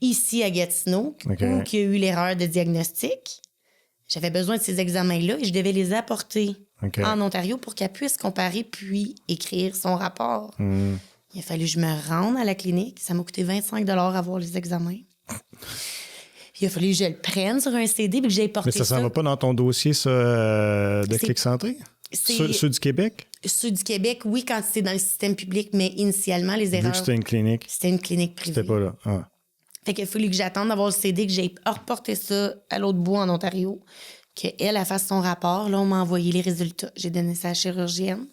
ici à Gatineau, où il y a eu l'erreur de diagnostic. J'avais besoin de ces examens-là et je devais les apporter en Ontario pour qu'elle puisse comparer puis écrire son rapport. Il a fallu que je me rende à la clinique. Ça m'a coûté 25 $ avoir les examens. Il a fallu que je le prenne sur un CD et que j'aille porter ça. Mais ça ne va pas dans ton dossier, ça, de Clic Santé? Ceux du Québec? Ceux du Québec, oui, quand c'est dans le système public, mais initialement, les erreurs... Vu que c'était une clinique. C'était une clinique privée. C'était pas là. Ah. Fait qu'il a fallu que j'attende d'avoir le CD, que j'aille reporter ça à l'autre bout en Ontario, qu'elle fasse son rapport. Là, on m'a envoyé les résultats. J'ai donné ça à la chirurgienne.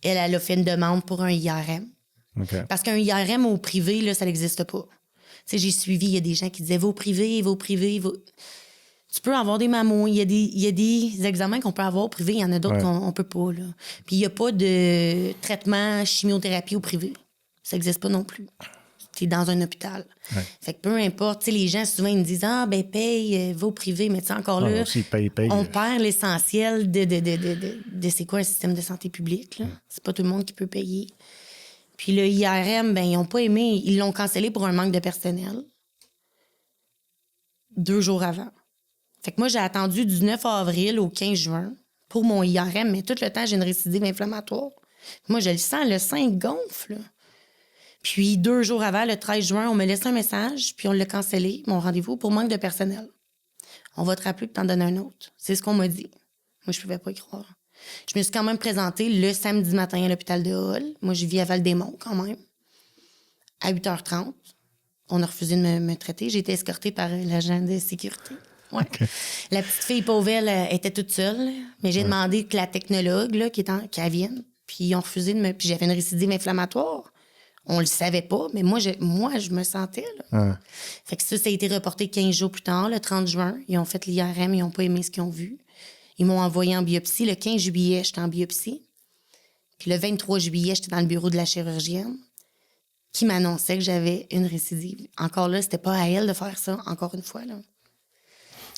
Elle a fait une demande pour un IRM. Okay. Parce qu'un IRM au privé, là, ça n'existe pas. Tu sais, j'ai suivi, il y a des gens qui disaient « va au privé, va au privé, va... » Tu peux avoir des mammos. Il y a des examens qu'on peut avoir au privé. Il y en a d'autres qu'on peut pas. Là. Puis il n'y a pas de traitement chimiothérapie au privé. Ça n'existe pas non plus. Tu es dans un hôpital. Ouais. Fait que peu importe. Tu sais, les gens, souvent, ils me disent « Ah, ben paye, va au privé. » Mais tu sais, encore là, aussi, paye. On perd l'essentiel de c'est quoi un système de santé publique. Là. C'est pas tout le monde qui peut payer. Puis le IRM, ben ils n'ont pas aimé. Ils l'ont cancellé pour un manque de personnel 2 jours avant. Fait que moi, j'ai attendu du 9 avril au 15 juin pour mon IRM, mais tout le temps, j'ai une récidive inflammatoire. Moi, je le sens, le sein gonfle. Là. Puis 2 jours avant, le 13 juin, on me laisse un message, puis on l'a cancellé, mon rendez-vous, pour manque de personnel. On va te rappeler et t'en donner un autre. C'est ce qu'on m'a dit. Moi, je pouvais pas y croire. Je me suis quand même présentée le samedi matin à l'hôpital de Hall. Moi, je vis à Val-des-Monts quand même. À 8h30, on a refusé de me traiter. J'ai été escortée par l'agent de sécurité. Ouais. Okay. La petite fille pauvre, elle était toute seule. Mais j'ai demandé que la technologue, là, qu'elle vienne. Puis ils ont refusé de me... Puis j'avais une récidive inflammatoire. On le savait pas, mais moi, je me sentais. Là. Fait que ça a été reporté 15 jours plus tard, le 30 juin. Ils ont fait l'IRM, ils n'ont pas aimé ce qu'ils ont vu. Ils m'ont envoyé en biopsie. Le 15 juillet, j'étais en biopsie. Puis le 23 juillet, j'étais dans le bureau de la chirurgienne qui m'annonçait que j'avais une récidive. Encore là, c'était pas à elle de faire ça, encore une fois, là.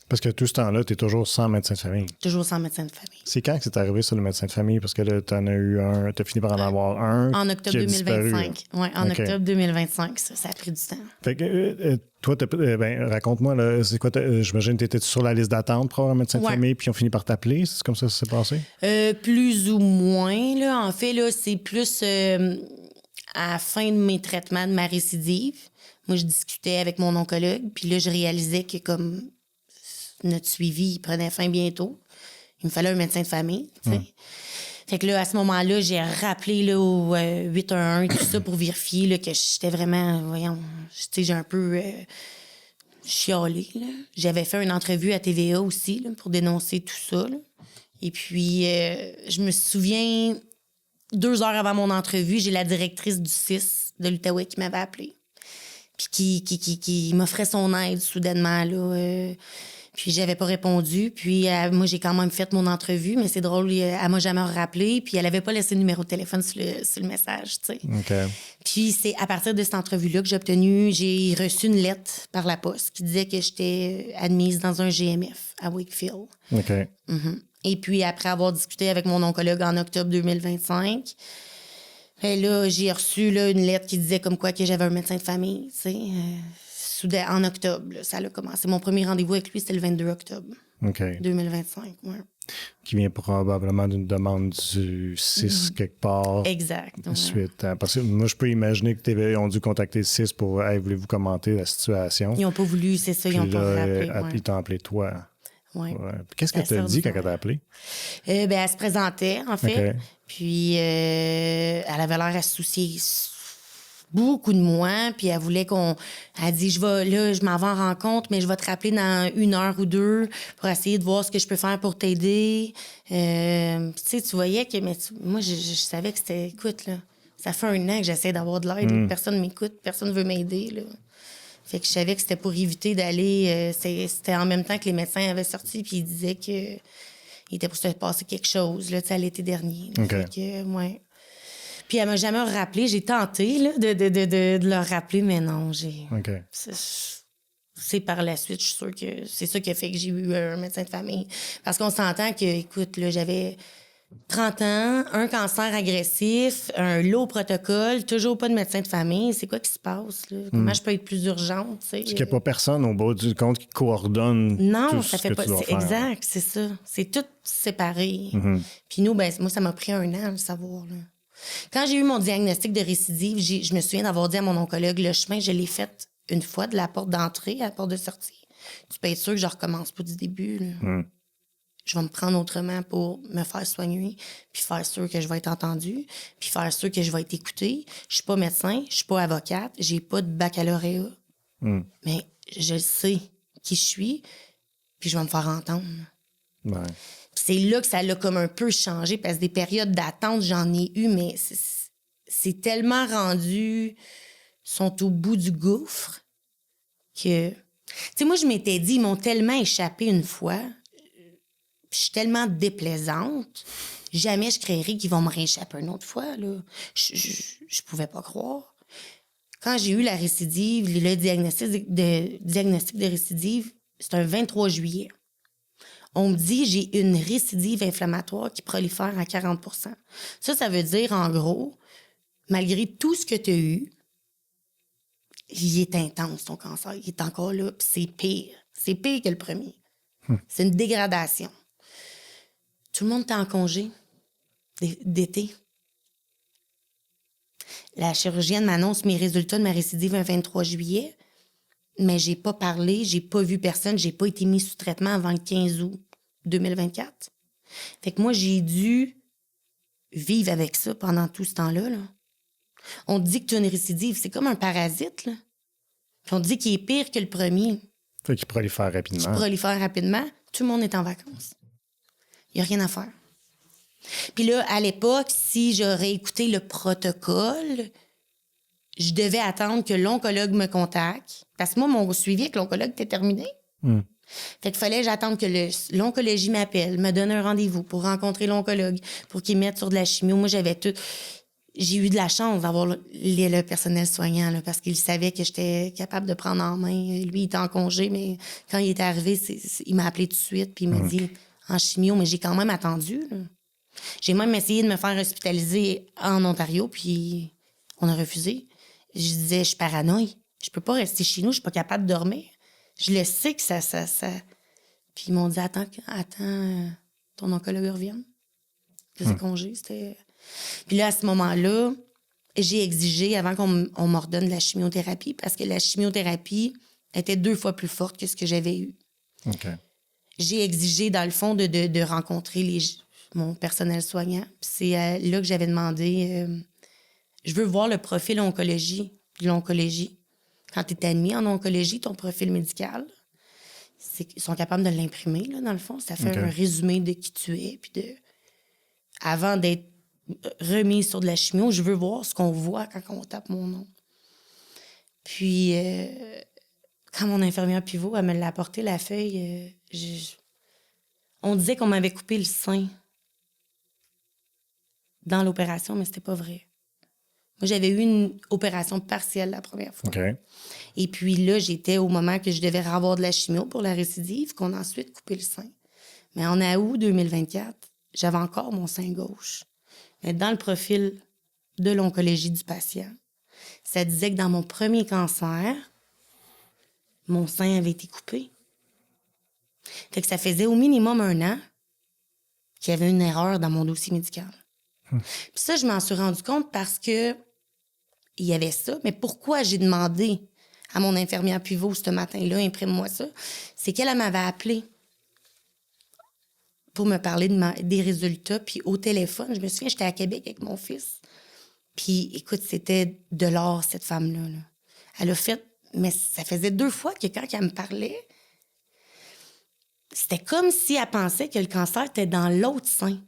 Parce que tout ce temps-là, tu es toujours sans médecin de famille. Toujours sans médecin de famille. C'est quand que c'est arrivé sur le médecin de famille? Parce que là, tu en as eu un, tu as fini par en avoir un. En octobre 2025. Oui, en octobre 2025, ça a pris du temps. Fait que, toi, raconte-moi, là, c'est quoi, j'imagine que tu étais sur la liste d'attente pour avoir un médecin de famille, puis ils ont fini par t'appeler. C'est comme ça que ça s'est passé? Plus ou moins, là. En fait, là, c'est plus à la fin de mes traitements de ma récidive. Moi, je discutais avec mon oncologue, puis là, je réalisais que comme notre suivi, il prenait fin bientôt. Il me fallait un médecin de famille, tu sais. Fait que là, à ce moment-là, j'ai rappelé là, au 811, tout ça, pour vérifier là, que j'étais vraiment, voyons, tu sais, j'ai un peu chialé, là. J'avais fait une entrevue à TVA aussi, là, pour dénoncer tout ça, là. Et puis, je me souviens, 2 heures avant mon entrevue, j'ai la directrice du CIS de l'Outaouais qui m'avait appelé. Puis qui m'offrait son aide soudainement, là. Puis j'avais pas répondu. Puis moi, j'ai quand même fait mon entrevue, mais c'est drôle, elle m'a jamais rappelé. Puis elle avait pas laissé le numéro de téléphone sur le message, tu sais. Okay. Puis c'est à partir de cette entrevue-là que j'ai reçu une lettre par la poste qui disait que j'étais admise dans un GMF à Wakefield. OK. Mm-hmm. Et puis après avoir discuté avec mon oncologue en octobre 2025, ben là, j'ai reçu là, une lettre qui disait comme quoi que j'avais un médecin de famille, tu sais. Soudain, en octobre, là, ça a commencé. Mon premier rendez-vous avec lui, c'était le 22 octobre 2025. Ouais. Qui vient probablement d'une demande du 6 quelque part. Exact. Ouais. Suite à, parce que moi, je peux imaginer que ils ont dû contacter le 6 pour hey, voulez-vous commenter la situation? Ils n'ont pas voulu, c'est ça, ils n'ont pas rappelé. Ils t'ont appelé toi. Ouais. Qu'est-ce qu'elle t'a dit quand elle t'a appelé? Elle se présentait, en fait. Okay. Puis elle avait l'air à se soucier beaucoup de moi, puis elle voulait elle dit, je m'en vais en rencontre, mais je vais te rappeler dans 1 heure ou 2 pour essayer de voir ce que je peux faire pour t'aider. Tu sais, tu voyais que, moi, je savais que c'était, écoute, là, ça fait 1 an que j'essaie d'avoir de l'aide, personne m'écoute, personne veut m'aider, là. Fait que je savais que c'était pour éviter d'aller, c'était en même temps que les médecins avaient sorti, puis ils disaient que il était pour se passer quelque chose, là, tu sais, à l'été dernier. Là. Okay. Fait que, ouais. Puis elle m'a jamais rappelé. J'ai tenté là, de leur rappeler, mais non, Okay. C'est par la suite, je suis sûre que c'est ça qui a fait que j'ai eu un médecin de famille. Parce qu'on s'entend que, écoute, là, j'avais 30 ans, un cancer agressif, un low protocole, toujours pas de médecin de famille. C'est quoi qui se passe, là? Comment je peux être plus urgente, tu sais? Parce qu'il n'y a pas personne au bout du compte qui coordonne tout ça ce fait que pas. tu dois faire. Exact, c'est ça. C'est tout séparé. Puis nous, moi, ça m'a pris 1 an à le savoir, là. Quand j'ai eu mon diagnostic de récidive, je me souviens d'avoir dit à mon oncologue, le chemin, je l'ai fait une fois de la porte d'entrée à la porte de sortie. Tu peux être sûr que je recommence pas du début. Là. Je vais me prendre autrement pour me faire soigner, puis faire sûr que je vais être entendue, puis faire sûr que je vais être écoutée. Je suis pas médecin, je suis pas avocate, j'ai pas de baccalauréat. Mais je sais qui je suis, puis je vais me faire entendre. Ouais. C'est là que ça l'a comme un peu changé, parce que des périodes d'attente, j'en ai eu, mais c'est tellement rendu... sont au bout du gouffre que... Tu sais, moi, je m'étais dit, ils m'ont tellement échappé une fois, je suis tellement déplaisante, jamais je créerais qu'ils vont me rééchapper une autre fois, là. Je pouvais pas croire. Quand j'ai eu la récidive, le diagnostic de récidive, c'est un 23 juillet. On me dit j'ai une récidive inflammatoire qui prolifère à 40 %. Ça veut dire, en gros, malgré tout ce que tu as eu, il est intense, ton cancer. Il est encore là, puis c'est pire. C'est pire que le premier. C'est une dégradation. Tout le monde est en congé d'été. La chirurgienne m'annonce mes résultats de ma récidive un 23 juillet, mais j'ai pas parlé, j'ai pas vu personne, j'ai pas été mis sous traitement avant le 15 août 2024. Fait que moi, j'ai dû vivre avec ça pendant tout ce temps-là. Là. On te dit que tu as une récidive, c'est comme un parasite, là. Puis on te dit qu'il est pire que le premier. Fait qu'il prolifère rapidement. Tout le monde est en vacances. Il n'y a rien à faire. Puis là, à l'époque, si j'aurais écouté le protocole, je devais attendre que l'oncologue me contacte. Parce que moi, mon suivi avec l'oncologue était terminé. Fait qu'il fallait que j'attende que l'oncologie m'appelle, me donne un rendez-vous pour rencontrer l'oncologue, pour qu'il mette sur de la chimio. Moi, j'avais tout... j'ai eu de la chance d'avoir le personnel soignant, là, parce qu'il savait que j'étais capable de prendre en main. Lui, il était en congé, mais quand il est arrivé, il m'a appelé tout de suite, puis il m'a dit en chimio, mais j'ai quand même attendu. Là. J'ai même essayé de me faire hospitaliser en Ontario, puis on a refusé. Je disais, je suis paranoïe. Je peux pas rester chez nous, je suis pas capable de dormir. Je le sais que ça... Puis ils m'ont dit, attends, ton oncologue revienne. C'est congé, c'était... Puis là, à ce moment-là, j'ai exigé, avant qu'on m'ordonne de la chimiothérapie, parce que la chimiothérapie était 2 fois plus forte que ce que j'avais eu. OK. J'ai exigé, dans le fond, de rencontrer mon personnel soignant. Puis c'est là que j'avais demandé, je veux voir le profil de l'oncologie. Quand tu es admis en oncologie, ton profil médical, ils sont capables de l'imprimer, là, dans le fond. Ça fait un résumé de qui tu es. Puis avant d'être remis sur de la chimio, je veux voir ce qu'on voit quand on tape mon nom. Puis, quand mon infirmière pivot, elle me l'a apporté, la feuille, on disait qu'on m'avait coupé le sein dans l'opération, mais c'était pas vrai. Moi, j'avais eu une opération partielle la première fois. OK. Et puis là, j'étais au moment que je devais avoir de la chimio pour la récidive, qu'on a ensuite coupé le sein. Mais en août 2024, j'avais encore mon sein gauche. Mais dans le profil de l'oncologie du patient, ça disait que dans mon premier cancer, mon sein avait été coupé. Fait que ça faisait au minimum 1 an qu'il y avait une erreur dans mon dossier médical. Puis ça, je m'en suis rendu compte parce que il y avait ça. Mais pourquoi j'ai demandé à mon infirmière pivot ce matin-là, imprime-moi ça, c'est qu'elle m'avait appelé pour me parler des résultats. Puis au téléphone, je me souviens, j'étais à Québec avec mon fils. Puis écoute, c'était de l'or, cette femme-là. Là. Elle a fait... Mais ça faisait 2 fois que quand elle me parlait, c'était comme si elle pensait que le cancer était dans l'autre sein.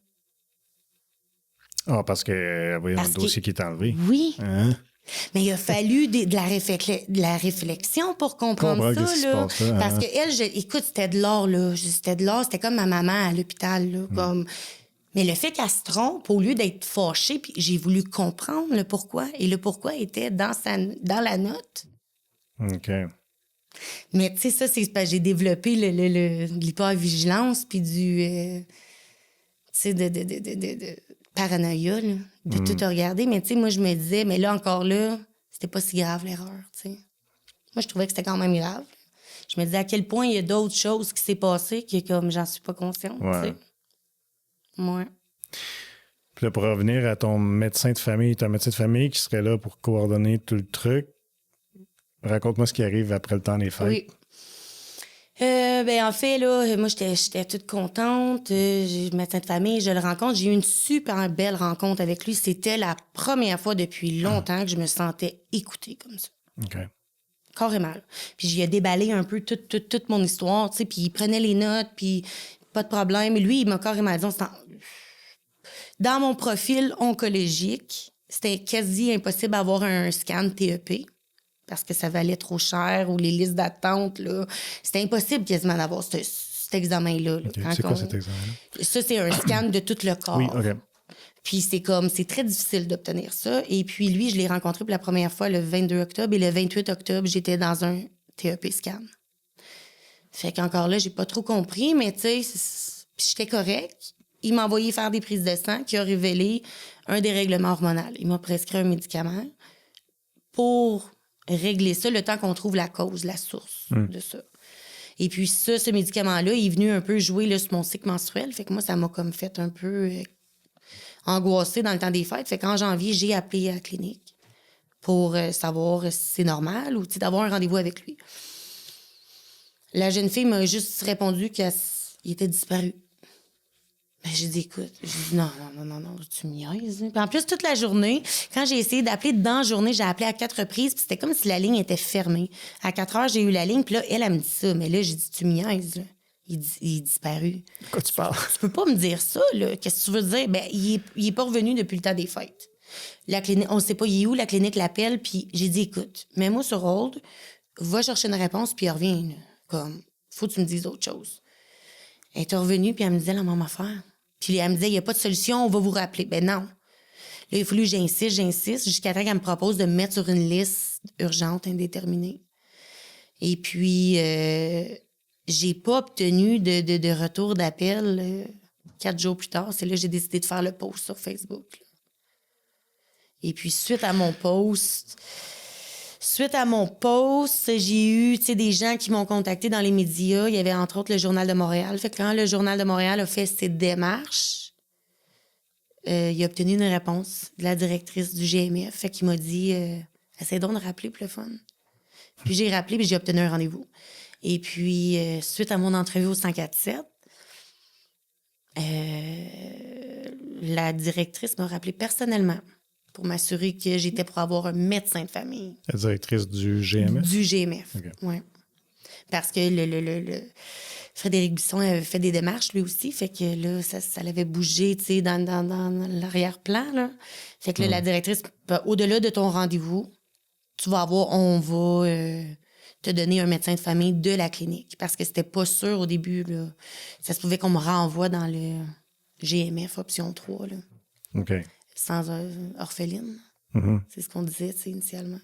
Ah, parce qu'elle voyait un dossier qui est enlevé. Oui. Hein? Mais il a fallu de la réflexion pour comprendre ça. Là. Parce que elle, écoute, c'était de l'or, là. C'était de l'or, c'était comme ma maman à l'hôpital, là. Comme... Mais le fait qu'elle se trompe, au lieu d'être fâchée, puis j'ai voulu comprendre le pourquoi. Et le pourquoi était dans la note. OK. Mais tu sais, ça, c'est parce que j'ai développé l'hypervigilance, puis du... tu sais, de paranoïa, là, de tout regarder. Mais tu sais, moi, je me disais, mais là, encore là, c'était pas si grave, l'erreur, tu sais. Moi, je trouvais que c'était quand même grave. Je me disais à quel point il y a d'autres choses qui s'est passées que, comme, j'en suis pas consciente, tu sais. Ouais. Puis là, pour revenir à ton médecin de famille qui serait là pour coordonner tout le truc, raconte-moi ce qui arrive après le temps des fêtes. Oui. En fait, là, moi, j'étais toute contente. J'ai le médecin de famille, je le rencontre. J'ai eu une super belle rencontre avec lui. C'était la première fois depuis longtemps que je me sentais écoutée comme ça. OK. Carrément. Puis j'y ai déballé un peu toute mon histoire, tu sais, puis il prenait les notes, puis pas de problème. Et lui, il m'a carrément dit, dans mon profil oncologique, c'était quasi impossible d'avoir un scan TEP. Parce que ça valait trop cher, ou les listes d'attente, là. C'était impossible quasiment d'avoir cet examen-là. Là, okay. C'est quoi cet examen-là? Ça, c'est un scan de tout le corps. Oui, OK. Puis c'est très difficile d'obtenir ça. Et puis lui, je l'ai rencontré pour la première fois le 22 octobre. Et le 28 octobre, j'étais dans un TEP scan. Fait qu'encore là, j'ai pas trop compris, mais tu sais, j'étais correct. Il m'a envoyé faire des prises de sang qui a révélé un dérèglement hormonal. Il m'a prescrit un médicament pour régler ça le temps qu'on trouve la cause, la source de ça. Et puis ça, ce médicament-là, il est venu un peu jouer là, sur mon cycle menstruel. Fait que moi, ça m'a comme fait un peu angoissée dans le temps des fêtes. Fait qu'en janvier, j'ai appelé à la clinique pour savoir si c'est normal ou d'avoir un rendez-vous avec lui. La jeune fille m'a juste répondu qu'il était disparu. Ben, j'ai dit, écoute, non, tu me niaises. Puis en plus, toute la journée, quand j'ai essayé d'appeler dans la journée, j'ai appelé à 4 reprises, puis c'était comme si la ligne était fermée. À 4 heures, j'ai eu la ligne, puis là, elle me dit ça. Mais là, j'ai dit, tu me niaises, là. Il est disparu. De quoi tu parles? Tu peux pas me dire ça, là. Qu'est-ce que tu veux dire? Ben, il est pas revenu depuis le temps des fêtes. La clinique, on sait pas, il est où, la clinique l'appelle, puis j'ai dit, écoute, mets-moi sur hold, va chercher une réponse, puis reviens, là. Comme, faut que tu me dises autre chose. Elle est revenue, puis elle me disait la même affaire. Puis elle me disait, il n'y a pas de solution, on va vous rappeler. Ben non. Là, il a fallu que j'insiste, jusqu'à temps qu'elle me propose de me mettre sur une liste urgente indéterminée. Et puis, j'ai pas obtenu de retour d'appel 4 jours plus tard. C'est là que j'ai décidé de faire le post sur Facebook. Là. Et puis, suite à mon post, j'ai eu des gens qui m'ont contacté dans les médias. Il y avait entre autres le Journal de Montréal. Fait que quand le Journal de Montréal a fait ses démarches, il a obtenu une réponse de la directrice du GMF. Fait qu'il m'a dit essaie donc de rappeler pour le fun. Puis j'ai rappelé puis j'ai obtenu un rendez-vous. Et puis, suite à mon entrevue au 104.7, la directrice m'a rappelé personnellement pour m'assurer que j'étais pour avoir un médecin de famille. La directrice du GMF? Du GMF, okay. Oui. Parce que le Frédéric Bisson avait fait des démarches, lui aussi, fait que là, ça l'avait bougé, tu sais, dans l'arrière-plan, là. Fait que là, la directrice, au-delà de ton rendez-vous, tu vas avoir, on va te donner un médecin de famille de la clinique. Parce que c'était pas sûr au début, là. Ça se pouvait qu'on me renvoie dans le GMF, option 3, là. OK. Sans orpheline. Mm-hmm. C'est ce qu'on disait, tu sais, initialement.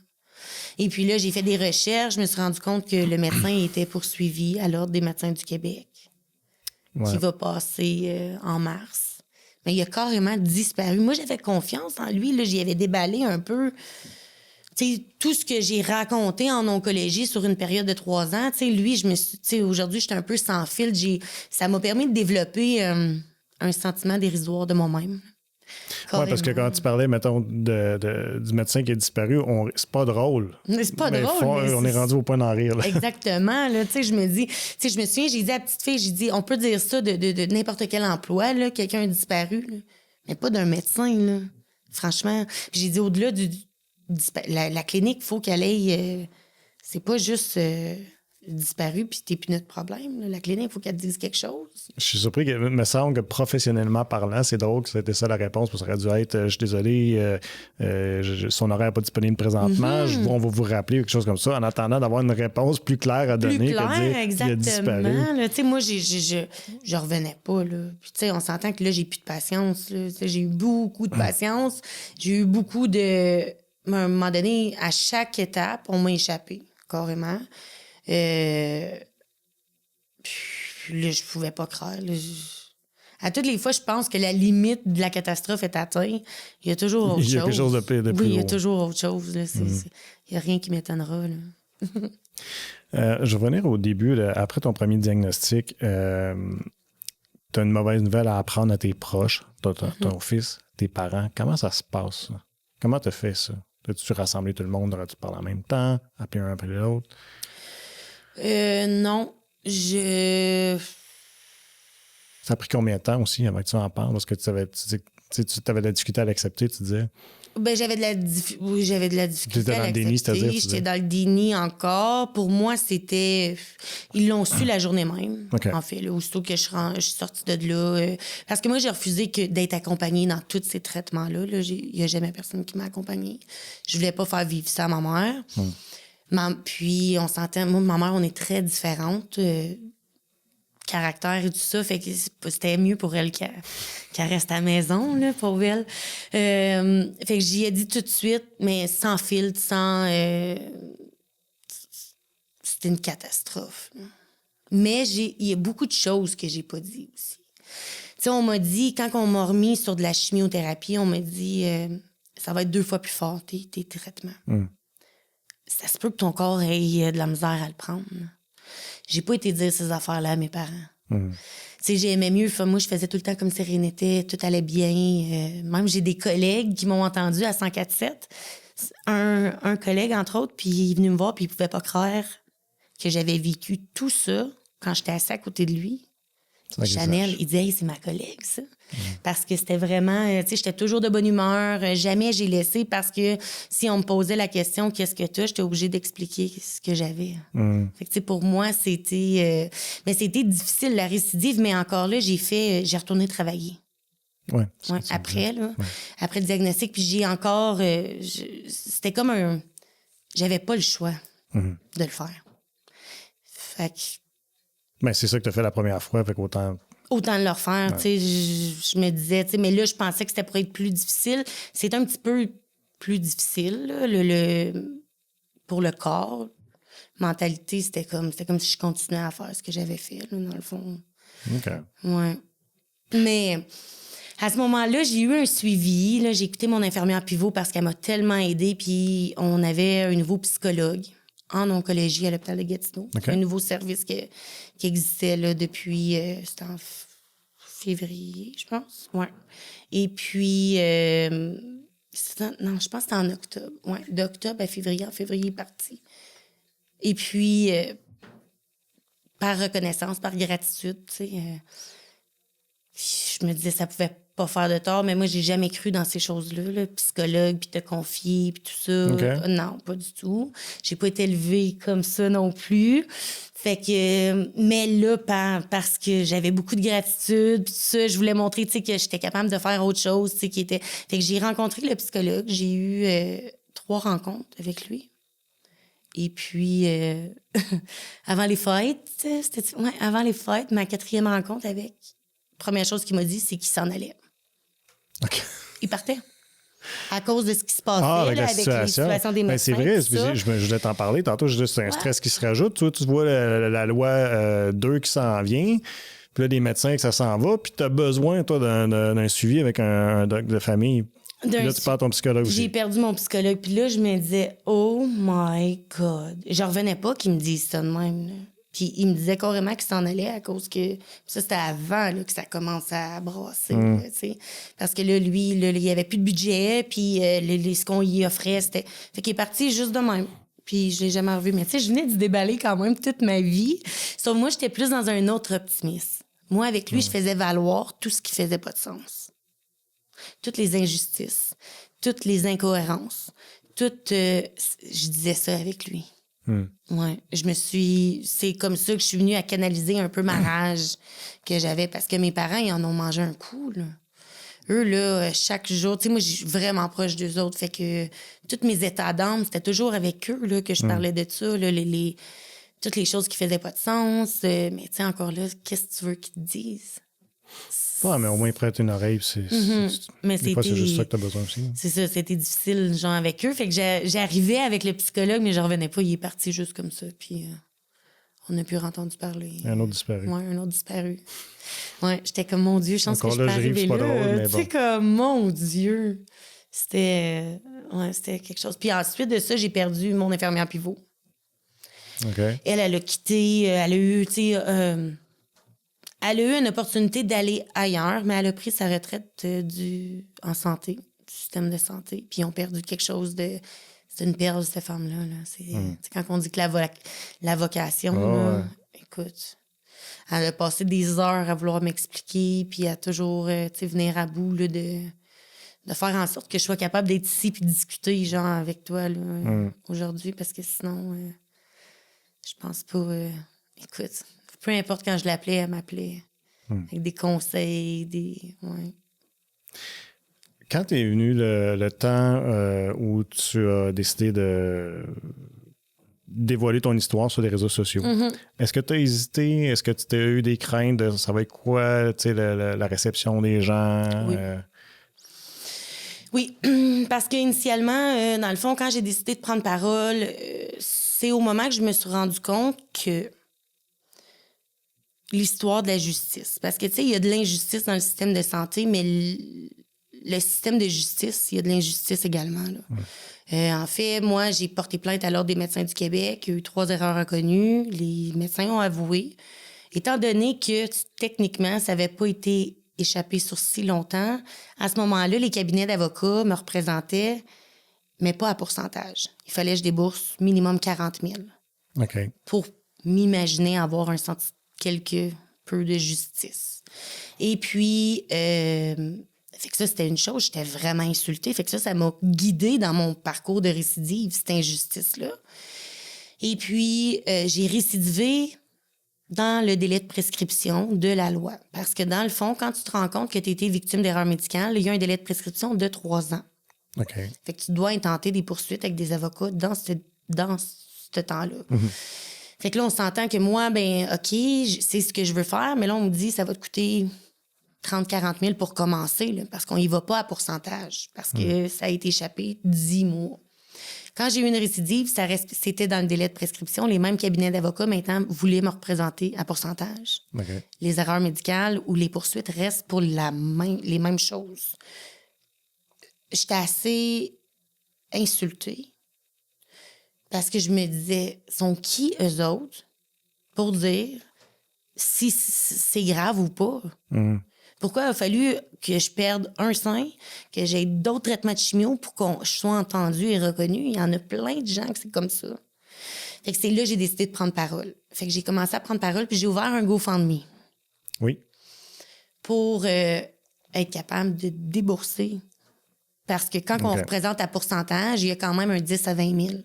Et puis là, j'ai fait des recherches. Je me suis rendu compte que le médecin était poursuivi à l'Ordre des médecins du Québec, qui va passer en mars. Mais il a carrément disparu. Moi, j'avais confiance en lui. Là, j'y avais déballé un peu tout ce que j'ai raconté en oncologie sur une période de 3 ans. Lui, aujourd'hui, j'étais un peu sans fil. Ça m'a permis de développer un sentiment dérisoire de moi-même. Oui, parce que quand tu parlais, mettons, du médecin qui a disparu, c'est pas drôle. C'est pas drôle. On est rendu au point d'en rire. Là. Exactement. Là, je me dis, je me souviens, j'ai dit à la petite fille, j'ai dit, on peut dire ça de n'importe quel emploi, là, quelqu'un a disparu, là, mais pas d'un médecin. Là. Franchement, j'ai dit, au-delà la clinique, il faut qu'elle aille. C'est pas juste disparu puis t'es plus notre problème. Là. La clinique, il faut qu'elle te dise quelque chose. Je suis surpris que, me semble que professionnellement parlant, c'est drôle que c'était ça la réponse. Parce que ça aurait dû être je suis désolé, son horaire n'est pas disponible présentement, on va vous rappeler quelque chose comme ça, en attendant d'avoir une réponse plus claire à donner. Plus claire, que dire, exactement. Là, moi, je revenais pas. Là. Puis, on s'entend que là, j'ai plus de patience. Là. J'ai eu beaucoup de patience. J'ai eu beaucoup de. À un moment donné, à chaque étape, on m'a échappé, carrément. Puis là, je pouvais pas croire. Là, à toutes les fois, je pense que la limite de la catastrophe est atteinte. Il y a toujours autre chose. Il y a quelque chose de plus Oui, il y a toujours autre chose. Il n'y a rien qui m'étonnera. Je vais revenir au début. Là, après ton premier diagnostic, tu as une mauvaise nouvelle à apprendre à tes proches, ton fils, tes parents. Comment ça se passe, ça? Comment tu as fait ça? As-tu rassemblé tout le monde? Aurais-tu parlé en même temps? Appelé un après l'autre? Non. Ça a pris combien de temps aussi avant que tu en parles? Parce que tu avais de la difficulté à l'accepter, tu disais? Ben, j'avais de la difficulté à l'accepter. J'étais dans le déni encore. Pour moi, c'était... Ils l'ont su la journée même, en fait. Là, aussitôt que je suis sortie de là. Parce que moi, j'ai refusé d'être accompagnée dans tous ces traitements-là. Là. Il n'y a jamais personne qui m'a accompagnée. Je voulais pas faire vivre ça à ma mère. Puis, on s'entend... Moi, ma mère, on est très différentes. Caractère et tout ça, fait que c'était mieux pour elle qu'elle reste à la maison, là, pour elle. Fait que j'y ai dit tout de suite, mais sans filtre, c'était une catastrophe. Là. Mais il y a beaucoup de choses que j'ai pas dit aussi. Tu sais, on m'a dit, quand on m'a remis sur de la chimiothérapie, on m'a dit, ça va être 2 fois plus fort, tes traitements. Ça se peut que ton corps ait de la misère à le prendre. J'ai pas été dire ces affaires-là à mes parents. Tu sais, j'aimais mieux. Moi, je faisais tout le temps comme sérénité, tout allait bien. Même, j'ai des collègues qui m'ont entendu à 104.7. Un collègue, entre autres, puis il est venu me voir, puis il pouvait pas croire que j'avais vécu tout ça quand j'étais assise à côté de lui. Chanel, il dit « Hey, c'est ma collègue, ça. » Parce que c'était vraiment... Tu sais, j'étais toujours de bonne humeur. Jamais j'ai laissé parce que si on me posait la question « Qu'est-ce que tu as? » j'étais obligée d'expliquer ce que j'avais. Fait que, tu sais, pour moi, c'était... mais c'était difficile, la récidive, mais encore là, j'ai retourné travailler. Après le diagnostic. Puis j'ai encore... c'était comme j'avais pas le choix de le faire. Fait que... Mais c'est ça que tu as fait la première fois, fait qu'autant autant de le refaire. Tu sais, je me disais, tu sais, mais là, je pensais que c'était pour être plus difficile. C'est un petit peu plus difficile, là, pour le corps. Mentalité, c'était comme si je continuais à faire ce que j'avais fait, là, dans le fond. OK. Ouais. Mais à ce moment-là, j'ai eu un suivi. Là, j'ai écouté mon infirmière pivot parce qu'elle m'a tellement aidée. Puis on avait un nouveau psychologue en oncologie à l'hôpital de Gatineau. Okay. Un nouveau service qui existait là, depuis... c'était en février, je pense. Ouais. Et puis... non, je pense que c'était en octobre. Ouais, d'octobre à février. En février, il est parti. Et puis, par reconnaissance, par gratitude, tu sais... je me disais ça pouvait pas faire de tort, mais moi, j'ai jamais cru dans ces choses-là, le psychologue, puis te confier, puis tout ça. Okay. Non, pas du tout. J'ai pas été élevée comme ça non plus. Fait que... mais là, parce que j'avais beaucoup de gratitude, puis tout ça, je voulais montrer, tu sais, que j'étais capable de faire autre chose, tu sais, qui était... Fait que j'ai rencontré le psychologue. J'ai eu 3 rencontres avec lui. Et puis, avant les fêtes, avant les fêtes, ma 4e rencontre avec... Première chose qu'il m'a dit, c'est qu'il s'en allait. OK. Il partait. À cause de ce qui se passait avec là, avec les situations des médecins. C'est vrai, je voulais t'en parler. Tantôt, je dis c'est un stress qui se rajoute. Tu vois la loi 2 qui s'en vient, puis là, des médecins que ça s'en va, puis tu as besoin, toi, d'un suivi avec un doc de famille. Puis là, tu perds ton psychologue aussi. J'ai perdu mon psychologue. Puis là, je me disais, oh my God. Je revenais pas qu'il me dise ça de même, là. Puis il me disait carrément qu'il s'en allait à cause que... Ça, c'était avant là, que ça commence à brasser. Là, parce que là, lui, là, il n'y avait plus de budget. Puis ce qu'on y offrait, c'était... Fait qu'il est parti juste de même. Puis je l'ai jamais revu. Mais tu sais, je venais de déballer quand même toute ma vie. Sauf moi, j'étais plus dans un autre optimisme. Moi, avec lui, je faisais valoir tout ce qui faisait pas de sens. Toutes les injustices, toutes les incohérences. Je disais ça avec lui. Ouais, c'est comme ça que je suis venue à canaliser un peu ma rage que j'avais parce que mes parents, ils en ont mangé un coup, là. Eux, là, chaque jour, tu sais, moi, je suis vraiment proche d'eux autres. Fait que tous mes états d'âme, c'était toujours avec eux, là, que je parlais de ça, là, toutes les choses qui faisaient pas de sens. Mais tu sais, encore là, qu'est-ce que tu veux qu'ils te disent? Ouais, mais au moins, prête une oreille, Mais des fois, c'est juste ça que t'as besoin aussi. C'est ça, c'était difficile, genre, avec eux. Fait que j'arrivais avec le psychologue, mais je revenais pas. Il est parti juste comme ça, puis on n'a plus entendu parler. Un autre disparu. Ouais, un autre disparu. Ouais, j'étais comme, mon Dieu, je pense que je suis pas arrivée là. Drôle, tu sais, comme, mon Dieu. C'était quelque chose. Puis ensuite de ça, j'ai perdu mon infirmière pivot. OK. Elle a quitté, elle a eu, tu sais... Elle a eu une opportunité d'aller ailleurs, mais elle a pris sa retraite en santé, du système de santé. Puis ils ont perdu quelque chose de... C'est une perle, cette femme-là. Là. C'est quand on dit que la vocation, là, écoute, elle a passé des heures à vouloir m'expliquer, puis à toujours venir à bout là, de faire en sorte que je sois capable d'être ici puis de discuter genre, avec toi là, aujourd'hui, parce que sinon, je pense pas... écoute... Peu importe quand je l'appelais, elle m'appelait. Avec des conseils, Ouais. Quand est venu le temps où tu as décidé de dévoiler ton histoire sur les réseaux sociaux, est-ce que tu as hésité? Est-ce que tu as eu des craintes de ça va être quoi, la réception des gens? Oui, parce qu'initialement, dans le fond, quand j'ai décidé de prendre parole, c'est au moment que je me suis rendu compte que l'histoire de la justice. Parce que, tu sais, il y a de l'injustice dans le système de santé, mais le système de justice, il y a de l'injustice également. Là. En fait, moi, j'ai porté plainte à l'Ordre des médecins du Québec. Il y a eu 3 erreurs reconnues. Les médecins ont avoué. Étant donné que, techniquement, ça n'avait pas été échappé sur si longtemps, à ce moment-là, les cabinets d'avocats me représentaient, mais pas à pourcentage. Il fallait que je débourse minimum 40 000 OK. pour m'imaginer avoir un sentiment quelque peu de justice. Et puis, fait que ça, c'était une chose, j'étais vraiment insultée. Fait que ça m'a guidée dans mon parcours de récidive, cette injustice-là. Et puis, j'ai récidivé dans le délai de prescription de la loi. Parce que dans le fond, quand tu te rends compte que tu as été victime d'erreur médicale, il y a un délai de prescription de 3 ans. OK. Fait que tu dois intenter des poursuites avec des avocats dans ce temps-là. Fait Fait que là, on s'entend que moi, ben OK, c'est ce que je veux faire, mais là, on me dit ça va te coûter 30-40 000 pour commencer, là, parce qu'on y va pas à pourcentage, parce que ça a été échappé 10 mois. Quand j'ai eu une récidive, c'était dans le délai de prescription. Les mêmes cabinets d'avocats, maintenant, voulaient me représenter à pourcentage. Okay. Les erreurs médicales ou les poursuites restent pour les mêmes choses. J'étais assez insultée parce que je me disais, sont qui eux autres pour dire si c'est grave ou pas? Pourquoi il a fallu que je perde un sein, que j'ai d'autres traitements de chimio pour que je sois entendue et reconnue? Il y en a plein de gens que c'est comme ça. Fait que c'est là que j'ai décidé de prendre parole. Fait que j'ai commencé à prendre parole, puis j'ai ouvert un GoFundMe. Oui. Pour être capable de débourser. Parce que quand on représente à pourcentage, il y a quand même un 10 à 20 000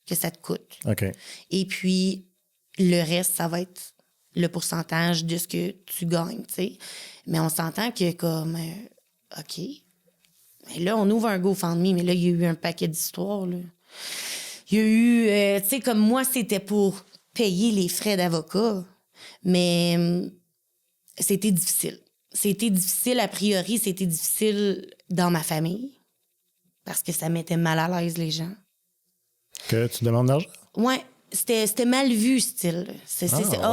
que ça te coûte. OK. Et puis, le reste, ça va être le pourcentage de ce que tu gagnes, tu sais. Mais on s'entend que comme, OK, mais là, on ouvre un GoFundMe, mais là, il y a eu un paquet d'histoires, là. Il y a eu, tu sais, comme moi, c'était pour payer les frais d'avocat, mais c'était difficile. C'était difficile, a priori, c'était difficile dans ma famille, parce que ça mettait mal à l'aise les gens. Que tu demandes d'argent? Ouais. C'était mal vu, style.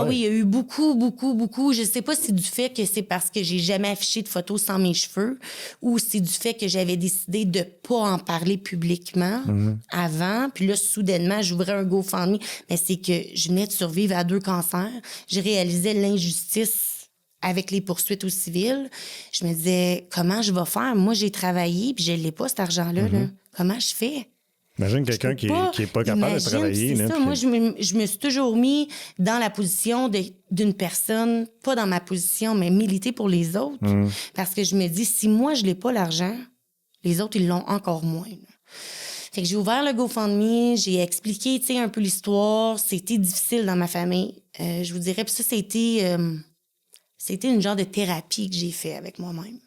Oui, il y a eu beaucoup. Je sais pas si c'est du fait que c'est parce que j'ai jamais affiché de photos sans mes cheveux ou c'est du fait que j'avais décidé de pas en parler publiquement avant. Puis là, soudainement, j'ouvrais un GoFundMe. Mais c'est que je venais de survivre à 2 cancers. Je réalisais l'injustice avec les poursuites au civil. Je me disais, comment je vais faire? Moi, j'ai travaillé puis je l'ai pas, cet argent-là. Là. Comment je fais? Imagine quelqu'un qui est pas capable de travailler. C'est là, ça. puis... Moi, je me suis toujours mis dans la position d'une personne, pas dans ma position, mais militer pour les autres. Parce que je me dis, si moi, je n'ai pas l'argent, les autres, ils l'ont encore moins. Là. Fait que j'ai ouvert le GoFundMe, j'ai expliqué, tu sais, un peu l'histoire. C'était difficile dans ma famille. Je vous dirais, puis ça, c'était une genre de thérapie que j'ai fait avec moi-même.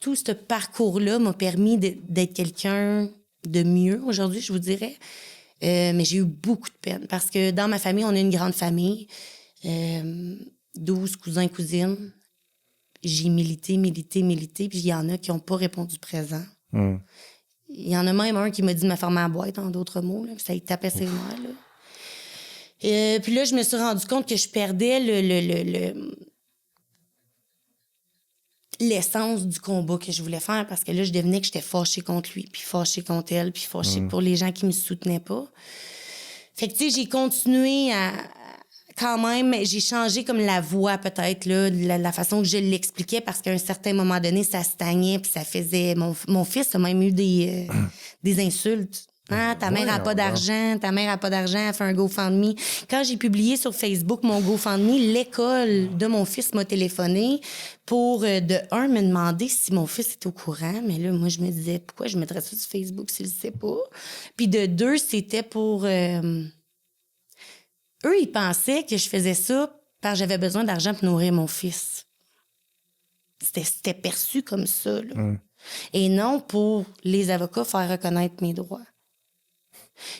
Tout ce parcours-là m'a permis d'être quelqu'un de mieux aujourd'hui, je vous dirais. Mais j'ai eu beaucoup de peine parce que dans ma famille, on a une grande famille. 12 cousins, cousines. J'ai milité, puis il y en a qui n'ont pas répondu présent. Il y en a même un qui m'a dit de me fermer à boîte, en d'autres mots. Là, ça y tapait ses nerfs. Là. Puis là, je me suis rendu compte que je perdais l'essence du combat que je voulais faire parce que là, je devenais que j'étais fâchée contre lui, puis fâchée contre elle, puis fâchée pour les gens qui me soutenaient pas. Fait que, tu sais, j'ai continué à... Quand même, j'ai changé comme la voix, peut-être, là, la façon que je l'expliquais parce qu'à un certain moment donné, ça stagnait, puis ça faisait... Mon fils a même eu des insultes. Ah, ta mère a pas d'argent, elle fait un GoFundMe. Quand j'ai publié sur Facebook mon GoFundMe, l'école de mon fils m'a téléphoné pour, me demander si mon fils était au courant. Mais là, moi, je me disais, pourquoi je mettrais ça sur Facebook s'il ne sait pas? Puis de 2, c'était pour... eux, ils pensaient que je faisais ça parce que j'avais besoin d'argent pour nourrir mon fils. C'était perçu comme ça, là. Et non pour les avocats faire reconnaître mes droits.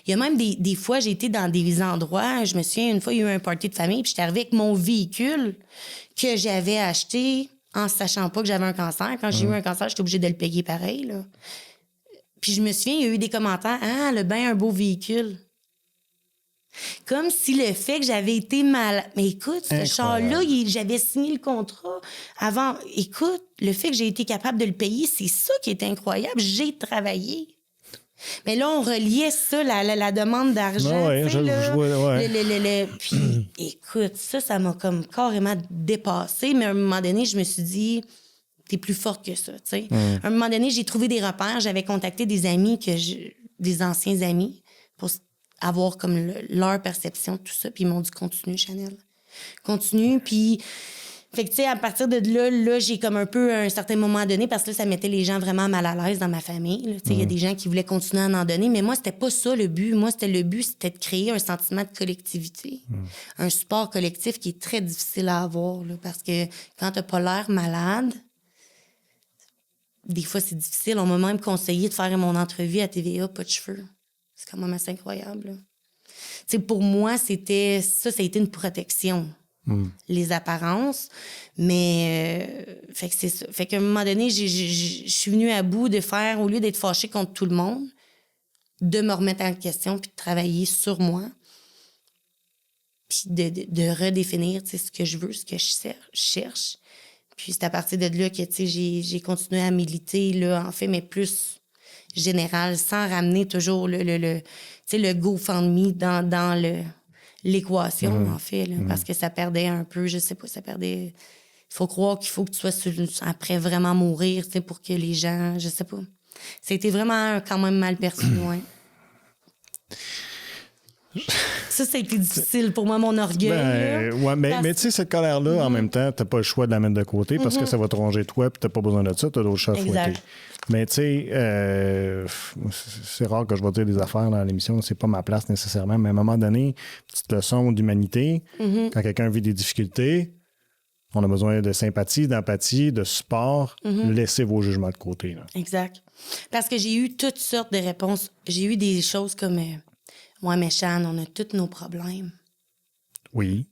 Il y a même des fois, j'ai été dans des endroits, je me souviens, une fois, il y a eu un party de famille, puis j'étais arrivée avec mon véhicule que j'avais acheté en sachant pas que j'avais un cancer. Quand j'ai eu un cancer, j'étais obligée de le payer pareil, là. Puis je me souviens, il y a eu des commentaires, « Ah, elle a bien un beau véhicule. » Comme si le fait que j'avais été malade... Mais écoute, ce char-là, j'avais signé le contrat avant. Écoute, le fait que j'ai été capable de le payer, c'est ça qui est incroyable. J'ai travaillé. Mais là, on reliait ça, la demande d'argent. Ouais, Puis, écoute, ça m'a comme carrément dépassé. Mais à un moment donné, je me suis dit, t'es plus forte que ça, tu sais. À un moment donné, j'ai trouvé des repères. J'avais contacté des amis, des anciens amis, pour avoir comme leur perception de tout ça. Puis ils m'ont dit, continue, Chanel. Continue, puis... Fait que, tu sais, à partir de là, j'ai comme un peu, à un certain moment donné, parce que là, ça mettait les gens vraiment mal à l'aise dans ma famille. Tu sais, il y a des gens qui voulaient continuer à en donner, mais moi, c'était pas ça le but. Moi, le but, c'était de créer un sentiment de collectivité. Un support collectif qui est très difficile à avoir, là, parce que quand t'as pas l'air malade, des fois, c'est difficile. On m'a même conseillé de faire mon entrevue à TVA, pas de cheveux. C'est quand même assez incroyable, là. sais, pour moi, ça a été une protection. Les apparences. Mais, fait que c'est ça. Fait qu'à un moment donné, je suis venue à bout de faire, au lieu d'être fâchée contre tout le monde, de me remettre en question puis de travailler sur moi. Puis de redéfinir, tu sais, ce que je veux, ce que je cherche. Puis c'est à partir de là que, tu sais, j'ai continué à militer, là, en fait, mais plus général, sans ramener toujours tu sais, le GoFundMe dans l'équation, en fait, là, parce que ça perdait un peu, je sais pas, ça perdait... Il faut croire qu'il faut que tu sois après vraiment mourir, tu sais, pour que les gens... Je sais pas. Ça a été vraiment quand même mal perçu, ouais. Ça a été difficile pour moi, mon orgueil. Ouais, mais tu sais, cette colère-là, en même temps, t'as pas le choix de la mettre de côté parce que ça va te ronger toi puis t'as pas besoin de ça, t'as d'autres chats à fouetter. Mais tu sais, c'est rare que je vais dire des affaires dans l'émission, c'est pas ma place nécessairement, mais à un moment donné, petite leçon d'humanité, quand quelqu'un vit des difficultés, on a besoin de sympathie, d'empathie, de support. Laissez vos jugements de côté. Là. Exact. Parce que j'ai eu toutes sortes de réponses. J'ai eu des choses comme... ouais, mais Chan, on a tous nos problèmes. Oui.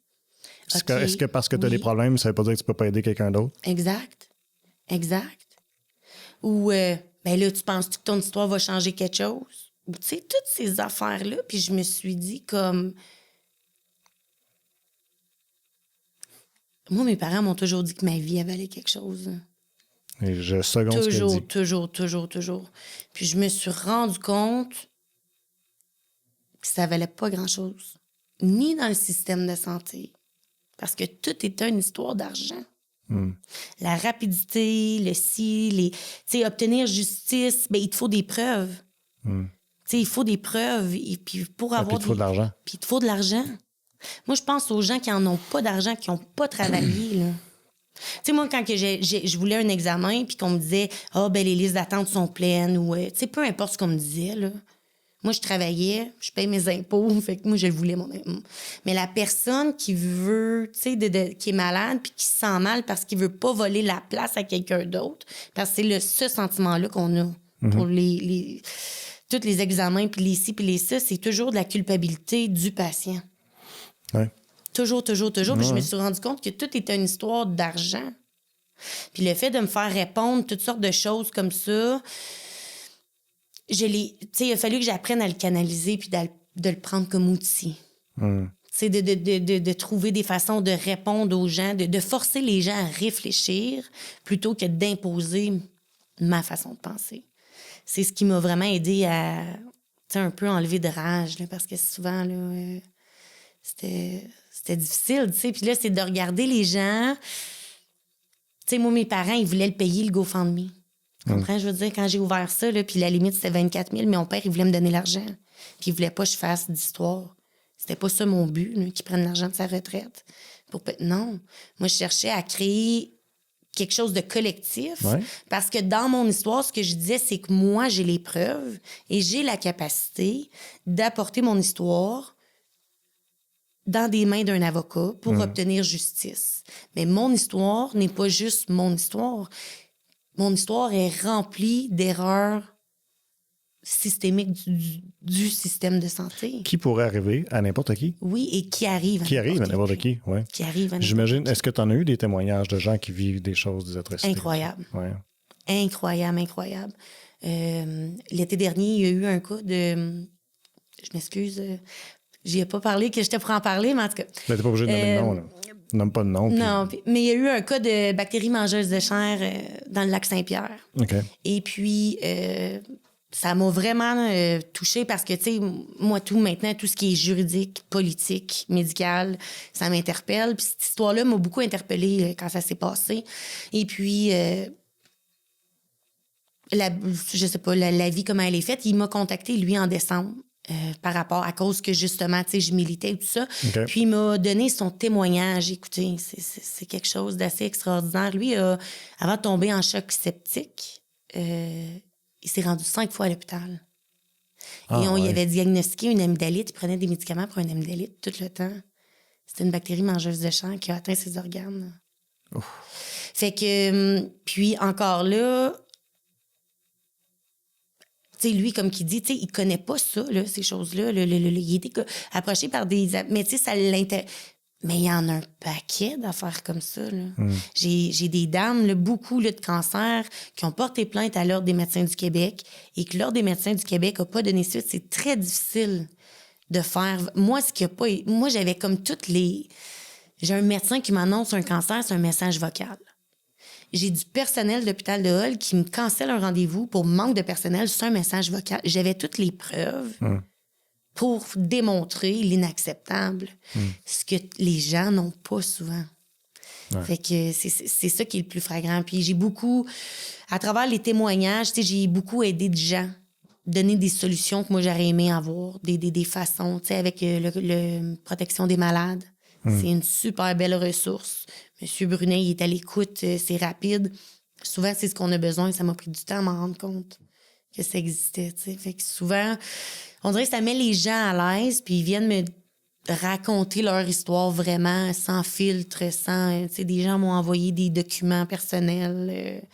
Okay. Est-ce que parce que tu as des problèmes, ça veut pas dire que tu peux pas aider quelqu'un d'autre? Exact. Ou, ben là, tu penses que ton histoire va changer quelque chose? Tu sais, toutes ces affaires-là. Puis je me suis dit comme... Moi, mes parents m'ont toujours dit que ma vie valait quelque chose. Et je seconde ce qu'elle dit. Toujours. Puis je me suis rendu compte que ça valait pas grand-chose. Ni dans le système de santé. Parce que tout est une histoire d'argent. La rapidité, le tu sais, obtenir justice, ben il te faut des preuves. Tu sais, il faut des preuves. Et puis pour avoir... Puis il te faut de l'argent. Puis il te faut de l'argent. Moi, je pense aux gens qui en ont pas d'argent, qui ont pas travaillé, là. Tu sais, moi, quand je voulais un examen, puis qu'on me disait « Ah, ben les listes d'attente sont pleines », ou... tu sais, peu importe ce qu'on me disait, là. Moi, je travaillais, je paye mes impôts, fait que moi, je le voulais, mon impôt. Mais la personne qui veut, tu sais, qui est malade puis qui se sent mal parce qu'il veut pas voler la place à quelqu'un d'autre, parce que c'est ce sentiment-là qu'on a pour tous les examens, puis les ci, puis les ça, c'est toujours de la culpabilité du patient. Ouais. Toujours. Puis je me suis rendu compte que tout était une histoire d'argent. Puis le fait de me faire répondre toutes sortes de choses comme ça... tu sais, il a fallu que j'apprenne à le canaliser puis de le prendre comme outil. Tu sais, de trouver des façons de répondre aux gens, de forcer les gens à réfléchir plutôt que d'imposer ma façon de penser. C'est ce qui m'a vraiment aidé à, tu sais, un peu enlever de rage, là, parce que souvent, là, c'était difficile, tu sais. Puis là, c'est de regarder les gens. Tu sais, moi, mes parents, ils voulaient le payer, le GoFundMe. Tu comprends? Je veux dire, quand j'ai ouvert ça, là, puis la limite, c'était 24 000, mais mon père, il voulait me donner l'argent. Puis il voulait pas que je fasse d'histoire. C'était pas ça mon but, là, qu'il prenne l'argent de sa retraite. Non. Moi, je cherchais à créer quelque chose de collectif. Ouais. Parce que dans mon histoire, ce que je disais, c'est que moi, j'ai les preuves et j'ai la capacité d'apporter mon histoire dans des mains d'un avocat pour obtenir justice. Mais mon histoire n'est pas juste mon histoire. Mon histoire est remplie d'erreurs systémiques du système de santé. Qui pourrait arriver à n'importe qui? Oui, et qui arrive à n'importe qui, oui. Qui arrive à n'importe J'imagine, qui. est-ce que tu en as eu des témoignages de gens qui vivent des choses, des atrocités? Incroyable. Ouais. Incroyable. L'été dernier, il y a eu un cas de... Je m'excuse, j'y ai pas parlé, que j'étais pour en parler, mais en tout cas... Mais t'es pas obligé de nommer de nom, là. Nomme pas de nom. Non, mais il y a eu un cas de bactéries mangeuses de chair dans le lac Saint-Pierre. OK. Et puis, ça m'a vraiment touchée parce que, tu sais, moi, maintenant, tout ce qui est juridique, politique, médical, ça m'interpelle. Puis cette histoire-là m'a beaucoup interpellée quand ça s'est passé. Et puis, je sais pas, la vie, comment elle est faite, il m'a contacté, lui, en décembre. Par rapport à cause que justement, tu sais, je militais et tout ça. Okay. Puis il m'a donné son témoignage. Écoutez, c'est quelque chose d'assez extraordinaire. Lui, avant de tomber en choc septique, il s'est rendu 5 fois à l'hôpital. Et il avait diagnostiqué une amygdalite. Il prenait des médicaments pour une amygdalite tout le temps. C'était une bactérie mangeuse de chair qui a atteint ses organes. Ouf. Fait que, puis encore là, tu tu sais, lui, comme qu'il dit, tu sais, il connaît pas ça, là, ces choses-là. Il a été approché par des... Mais tu sais, ça l'intéresse. Mais il y en a un paquet d'affaires comme ça, là. J'ai des dames, là, beaucoup là, de cancer, qui ont porté plainte à l'Ordre des médecins du Québec et que l'Ordre des médecins du Québec n'a pas donné suite. C'est très difficile de faire... Moi, ce qu'il y a pas... Moi, j'avais comme toutes les... J'ai un médecin qui m'annonce un cancer, c'est un message vocal. J'ai du personnel d'hôpital de Hull qui me cancelle un rendez-vous pour manque de personnel, c'est un message vocal. J'avais toutes les preuves pour démontrer l'inacceptable, ce que les gens n'ont pas souvent. Ouais. Fait que c'est ça qui est le plus flagrant. Puis j'ai beaucoup, à travers les témoignages, j'ai beaucoup aidé de gens, donner des solutions que moi j'aurais aimé avoir, des façons, avec le protection des malades. C'est une super belle ressource. Monsieur Brunet, il est à l'écoute, c'est rapide. Souvent, c'est ce qu'on a besoin. Ça m'a pris du temps à m'en rendre compte que ça existait. T'sais. Fait que souvent, on dirait que ça met les gens à l'aise, puis ils viennent me raconter leur histoire vraiment sans filtre, sans... Des gens m'ont envoyé des documents personnels,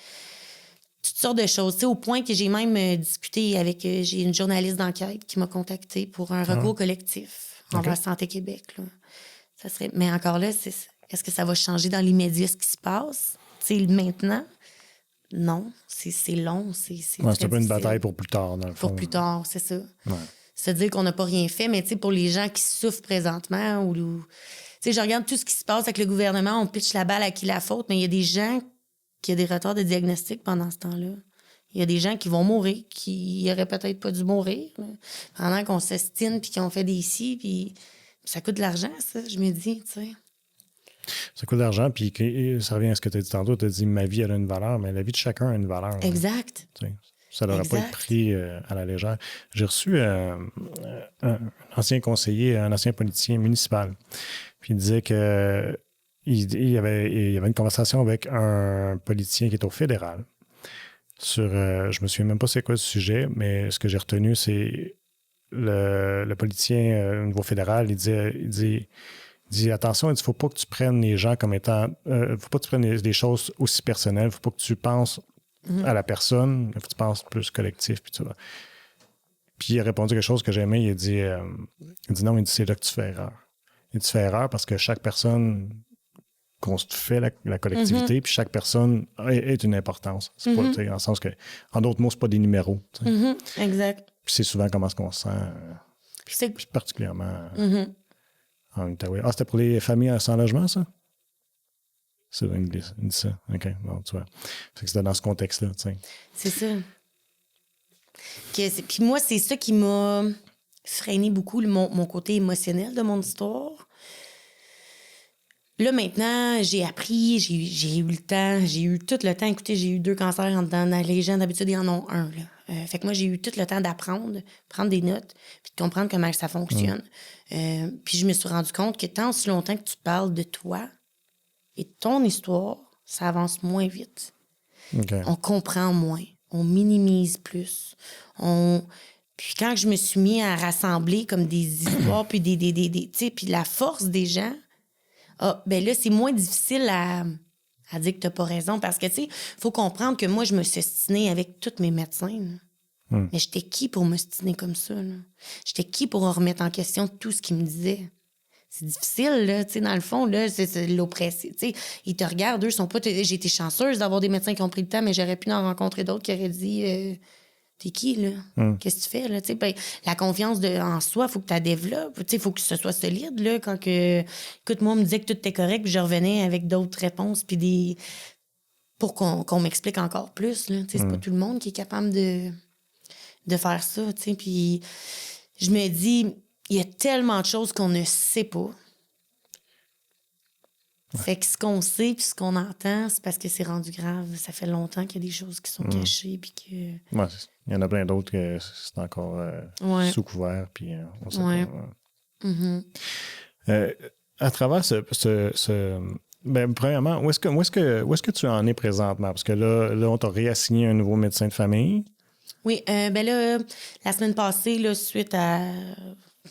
toutes sortes de choses. Au point que j'ai même discuté avec... j'ai une journaliste d'enquête qui m'a contacté pour un recours collectif envers Santé Québec, là. Ça serait... Mais encore là, est-ce que ça va changer dans l'immédiat ce qui se passe? Maintenant? Non. C'est long. C'est un peu une bataille pour plus tard, dans le fond. Pour plus tard, c'est ça. Ouais. C'est-à-dire qu'on n'a pas rien fait, mais pour les gens qui souffrent présentement, je regarde tout ce qui se passe avec le gouvernement, on pitche la balle à qui la faute, mais il y a des gens qui ont des retards de diagnostic pendant ce temps-là. Il y a des gens qui vont mourir, qui n'auraient peut-être pas dû mourir, là, pendant qu'on s'estime puis qu'on fait des si, puis... Ça coûte de l'argent, ça, je me dis, tu sais. Ça coûte de l'argent, puis ça revient à ce que tu as dit tantôt. Tu as dit, ma vie, elle a une valeur, mais la vie de chacun a une valeur. Exact. Ça n'aurait pas été pris à la légère. J'ai reçu un ancien conseiller, un ancien politicien municipal, puis il disait que il y avait une conversation avec un politicien qui est au fédéral sur, je me souviens même pas c'est quoi le sujet, mais ce que j'ai retenu, c'est le politicien au niveau fédéral, il dit attention, il ne faut pas que tu prennes les gens comme étant... faut pas que tu prennes des choses aussi personnelles. Il ne faut pas que tu penses à la personne. Il faut que tu penses plus collectif. Puis, puis il a répondu quelque chose que j'aimais. Il dit non, il dit c'est là que tu fais erreur. Il dit tu fais erreur parce que chaque personne fait la collectivité, puis chaque personne est une importance. C'est pas, dans le sens que, en d'autres mots, c'est pas des numéros. Exact. Puis c'est souvent comment est-ce qu'on se sent, puis particulièrement en Outaouais. Ah, c'était pour les familles sans logement, ça? C'est vrai, il dit ça. OK, bon, tu vois. Fait que c'était dans ce contexte-là, tu sais. C'est ça. Puis moi, c'est ça qui m'a freiné beaucoup mon côté émotionnel de mon histoire. Là, maintenant, j'ai appris, j'ai eu le temps, j'ai eu tout le temps. Écoutez, j'ai eu 2 cancers dans les gens, d'habitude, ils en ont 1. Là. Fait que moi, j'ai eu tout le temps d'apprendre, prendre des notes, puis de comprendre comment ça fonctionne. Puis je me suis rendu compte que tant aussi longtemps que tu parles de toi et de ton histoire, ça avance moins vite. Okay. On comprend moins, on minimise plus. Puis quand je me suis mis à rassembler comme des histoires, puis tu sais, puis la force des gens... Ah, ben là, c'est moins difficile à dire que t'as pas raison. Parce que, tu sais, faut comprendre que moi, je me suis ostinée avec tous mes médecins. Mais j'étais qui pour m'ostiner comme ça? Là? J'étais qui pour remettre en question tout ce qu'ils me disaient? C'est difficile, là, tu sais, dans le fond, là, c'est l'oppressé. Tu sais, ils te regardent, eux, sont pas... J'ai été chanceuse d'avoir des médecins qui ont pris le temps, mais j'aurais pu en rencontrer d'autres qui auraient dit... T'es qui, là? Qu'est-ce que tu fais, là? Ben, la confiance en soi, il faut que tu la développes. Il faut que ce soit solide, là. Quand que... Écoute, moi, on me disait que tout était correct, puis je revenais avec d'autres réponses, puis pour qu'on m'explique encore plus, là. C'est pas tout le monde qui est capable de faire ça, tu sais. Puis je me dis, il y a tellement de choses qu'on ne sait pas. Fait que ce qu'on sait puis ce qu'on entend, c'est parce que c'est rendu grave. Ça fait longtemps qu'il y a des choses qui sont cachées puis que... Ouais, il y en a plein d'autres que c'est encore sous couvert puis on sait pas. À travers ben, premièrement, où est-ce que tu en es présentement? Parce que là on t'a réassigné un nouveau médecin de famille. Oui, ben là, la semaine passée, là, suite à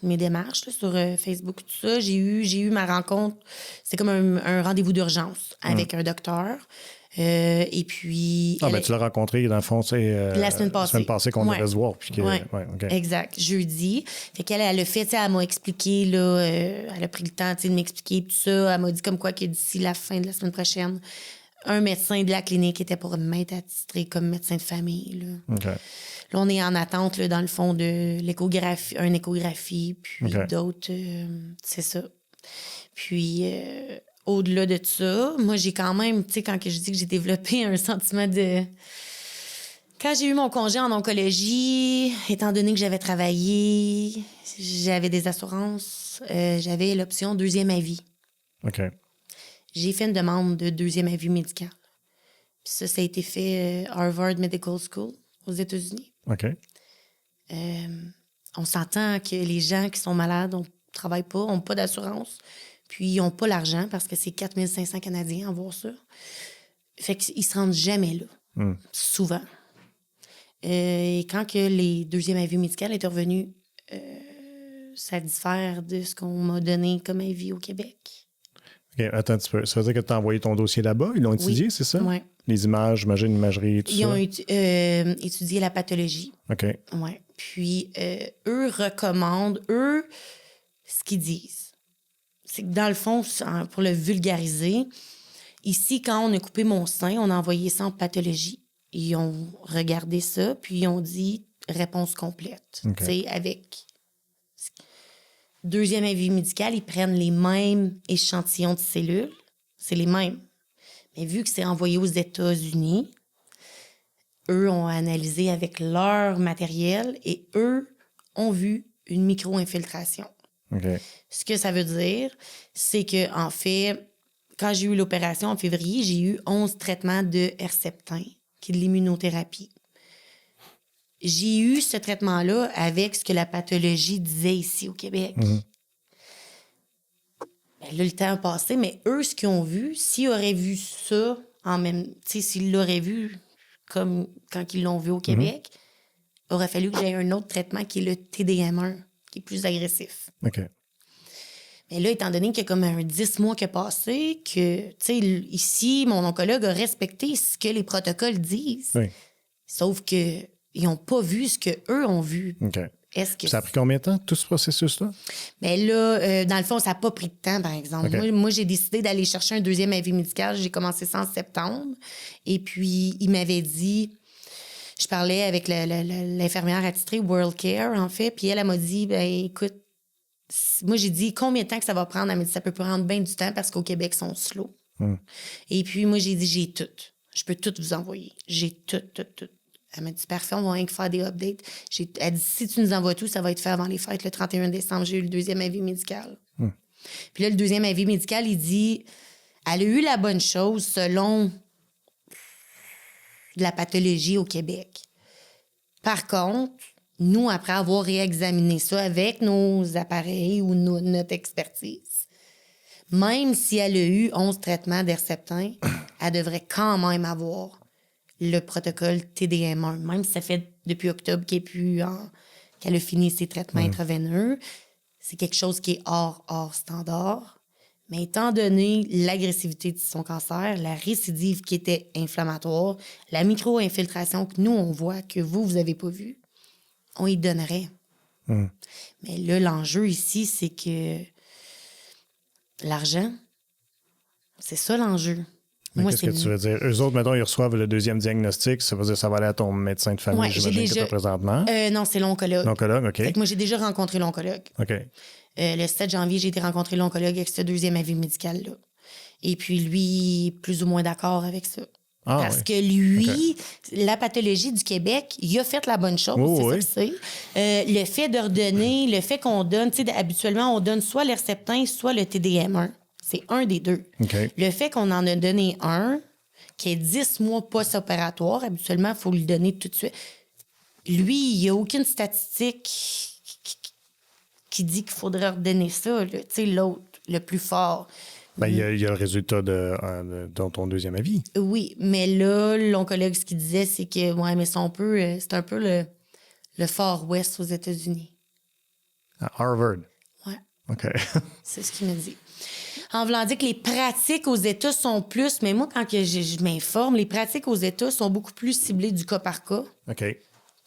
mes démarches là, sur Facebook, tout ça. J'ai eu ma rencontre. C'était comme un rendez-vous d'urgence avec un docteur. Et puis... Ah, ben tu l'as rencontré, dans le fond, c'est... la semaine passée. Qu'on devait se voir. Puis que... Ouais. OK. Exact, jeudi. Fait qu'elle, elle a fait, tu sais, elle m'a expliqué, là, elle a pris le temps, tu sais, de m'expliquer tout ça. Elle m'a dit comme quoi que d'ici la fin de la semaine prochaine, un médecin de la clinique était pour m'être attitré comme médecin de famille, là. OK. Là, on est en attente, là, dans le fond, de l'échographie, une échographie, puis d'autres, c'est ça. Puis, au-delà de ça, moi, j'ai quand même, tu sais, quand que je dis que j'ai développé un sentiment de... Quand j'ai eu mon congé en oncologie, étant donné que j'avais travaillé, j'avais des assurances, j'avais l'option deuxième avis. OK. J'ai fait une demande de deuxième avis médical. Puis ça a été fait Harvard Medical School aux États-Unis. OK. On s'entend que les gens qui sont malades, on ne travaille pas, n'ont pas d'assurance, puis ils n'ont pas l'argent parce que c'est 4 500 Canadiens à voir ça. Fait qu'ils ne se rendent jamais là, souvent. Et quand que les deuxièmes avis médicaux étaient revenus, ça diffère de ce qu'on m'a donné comme avis au Québec. OK, attends un petit peu. Ça veut dire que tu as envoyé ton dossier là-bas? Ils l'ont étudié, c'est ça? Oui. Les images, j'imagine, l'imagerie, tout ça? Ils ont étudié la pathologie. OK. Oui. Puis, eux recommandent, ce qu'ils disent. C'est que dans le fond, pour le vulgariser, ici, quand on a coupé mon sein, on a envoyé ça en pathologie. Ils ont regardé ça, puis ils ont dit réponse complète. Okay. Tu sais, avec deuxième avis médical, ils prennent les mêmes échantillons de cellules. C'est les mêmes. Mais vu que c'est envoyé aux États-Unis, eux ont analysé avec leur matériel et eux ont vu une micro-infiltration. Okay. Ce que ça veut dire, c'est que en fait, quand j'ai eu l'opération en février, j'ai eu 11 traitements de Herceptin, qui est de l'immunothérapie. J'ai eu ce traitement-là avec ce que la pathologie disait ici au Québec. Ben là, le temps a passé, mais eux, ce qu'ils ont vu, s'ils auraient vu ça en même... Tu sais, s'ils l'auraient vu comme quand ils l'ont vu au Québec, aurait fallu que j'aie un autre traitement qui est le TDM1, qui est plus agressif. OK. Mais là, étant donné qu'il y a comme un 10 mois qui a passé, que, tu sais, ici, mon oncologue a respecté ce que les protocoles disent. Oui. Sauf que ils n'ont pas vu ce qu'eux ont vu. OK. Est-ce que ça a pris combien de temps, tout ce processus-là? Mais là, dans le fond, ça n'a pas pris de temps, par exemple. Okay. Moi, j'ai décidé d'aller chercher un deuxième avis médical. J'ai commencé ça en septembre. Et puis, il m'avait dit... Je parlais avec l'infirmière attitrée World Care, en fait. Puis elle m'a dit, ben écoute, moi, j'ai dit, combien de temps que ça va prendre? Elle m'a dit, ça peut prendre bien du temps parce qu'au Québec, ils sont slow. Et puis, moi, j'ai dit, j'ai tout. Je peux tout vous envoyer. J'ai tout. Elle m'a dit, parfait, on va rien que faire des updates. Elle dit, si tu nous envoies tout, ça va être fait avant les fêtes. Le 31 décembre, j'ai eu le deuxième avis médical. Puis là, le deuxième avis médical, il dit, elle a eu la bonne chose selon de la pathologie au Québec. Par contre, nous, après avoir réexaminé ça avec nos appareils ou notre expertise, même si elle a eu 11 traitements d'Herceptin, elle devrait quand même avoir le protocole TDM1. Même si ça fait depuis octobre qu'elle a fini ses traitements intraveineux, c'est quelque chose qui est hors standard. Mais étant donné l'agressivité de son cancer, la récidive qui était inflammatoire, la micro-infiltration que nous, on voit, que vous n'avez pas vue, on y donnerait. Mais là, l'enjeu ici, c'est que l'argent, c'est ça l'enjeu. Moi, qu'est-ce que tu veux dire? Eux autres, mettons, ils reçoivent le deuxième diagnostic, ça veut dire que ça va aller à ton médecin de famille, j'imagine que tu as présentement. Non, c'est l'oncologue. L'oncologue, OK. Fait que moi, j'ai déjà rencontré l'oncologue. OK. Le 7 janvier, j'ai été rencontrer l'oncologue avec ce deuxième avis médical-là. Et puis, lui, plus ou moins d'accord avec ça. Parce que lui, la pathologie du Québec, il a fait la bonne chose, c'est ça que c'est. Le fait de redonner, le fait qu'on donne, tu sais, habituellement, on donne soit l'Herceptin, soit le TDM1. C'est un des deux. Okay. Le fait qu'on en a donné un, qui est 10 mois post-opératoire, habituellement, il faut le donner tout de suite. Lui, il n'y a aucune statistique qui dit qu'il faudrait redonner ça. Tu sais, l'autre, le plus fort. Ben, il y a le résultat dans ton deuxième avis. Oui, mais là, l'oncologue, ce qu'il disait, c'est que, ouais, mais c'est un peu le Far West aux États-Unis. À Harvard. Ouais. OK. C'est ce qu'il me dit. En voulant dire que les pratiques aux États sont plus, mais moi, quand que je m'informe, les pratiques aux États sont beaucoup plus ciblées du cas par cas OK.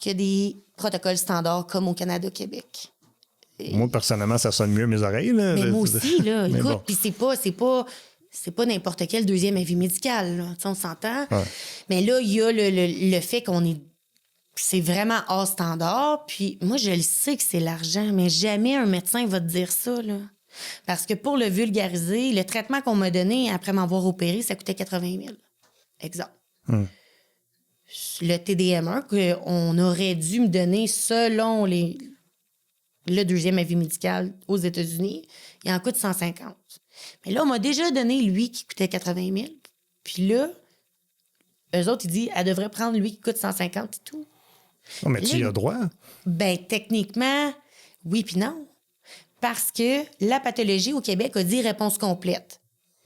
que des protocoles standards comme au Canada, Québec. Moi, personnellement, ça sonne mieux à mes oreilles. Là. Mais moi aussi, là, Mais écoute, bon. puis c'est pas n'importe quel deuxième avis médical, là. Tu sais, on s'entend. Ouais. Mais là, il y a le fait qu'on est... C'est vraiment hors standard. Puis moi, je le sais que c'est l'argent, mais jamais un médecin va te dire ça, là. Parce que pour le vulgariser, le traitement qu'on m'a donné après m'avoir opéré, ça coûtait 80 000. Exemple. Le TDM1 qu'on aurait dû me donner selon le deuxième avis médical aux États-Unis, il en coûte 150. Mais là, on m'a déjà donné lui qui coûtait 80 000. Puis là, eux autres, ils disent, elle devrait prendre lui qui coûte 150 et tout. Non, mais Là, tu y as droit. Ben, techniquement, oui puis non. Parce que la pathologie au Québec a dit réponse complète.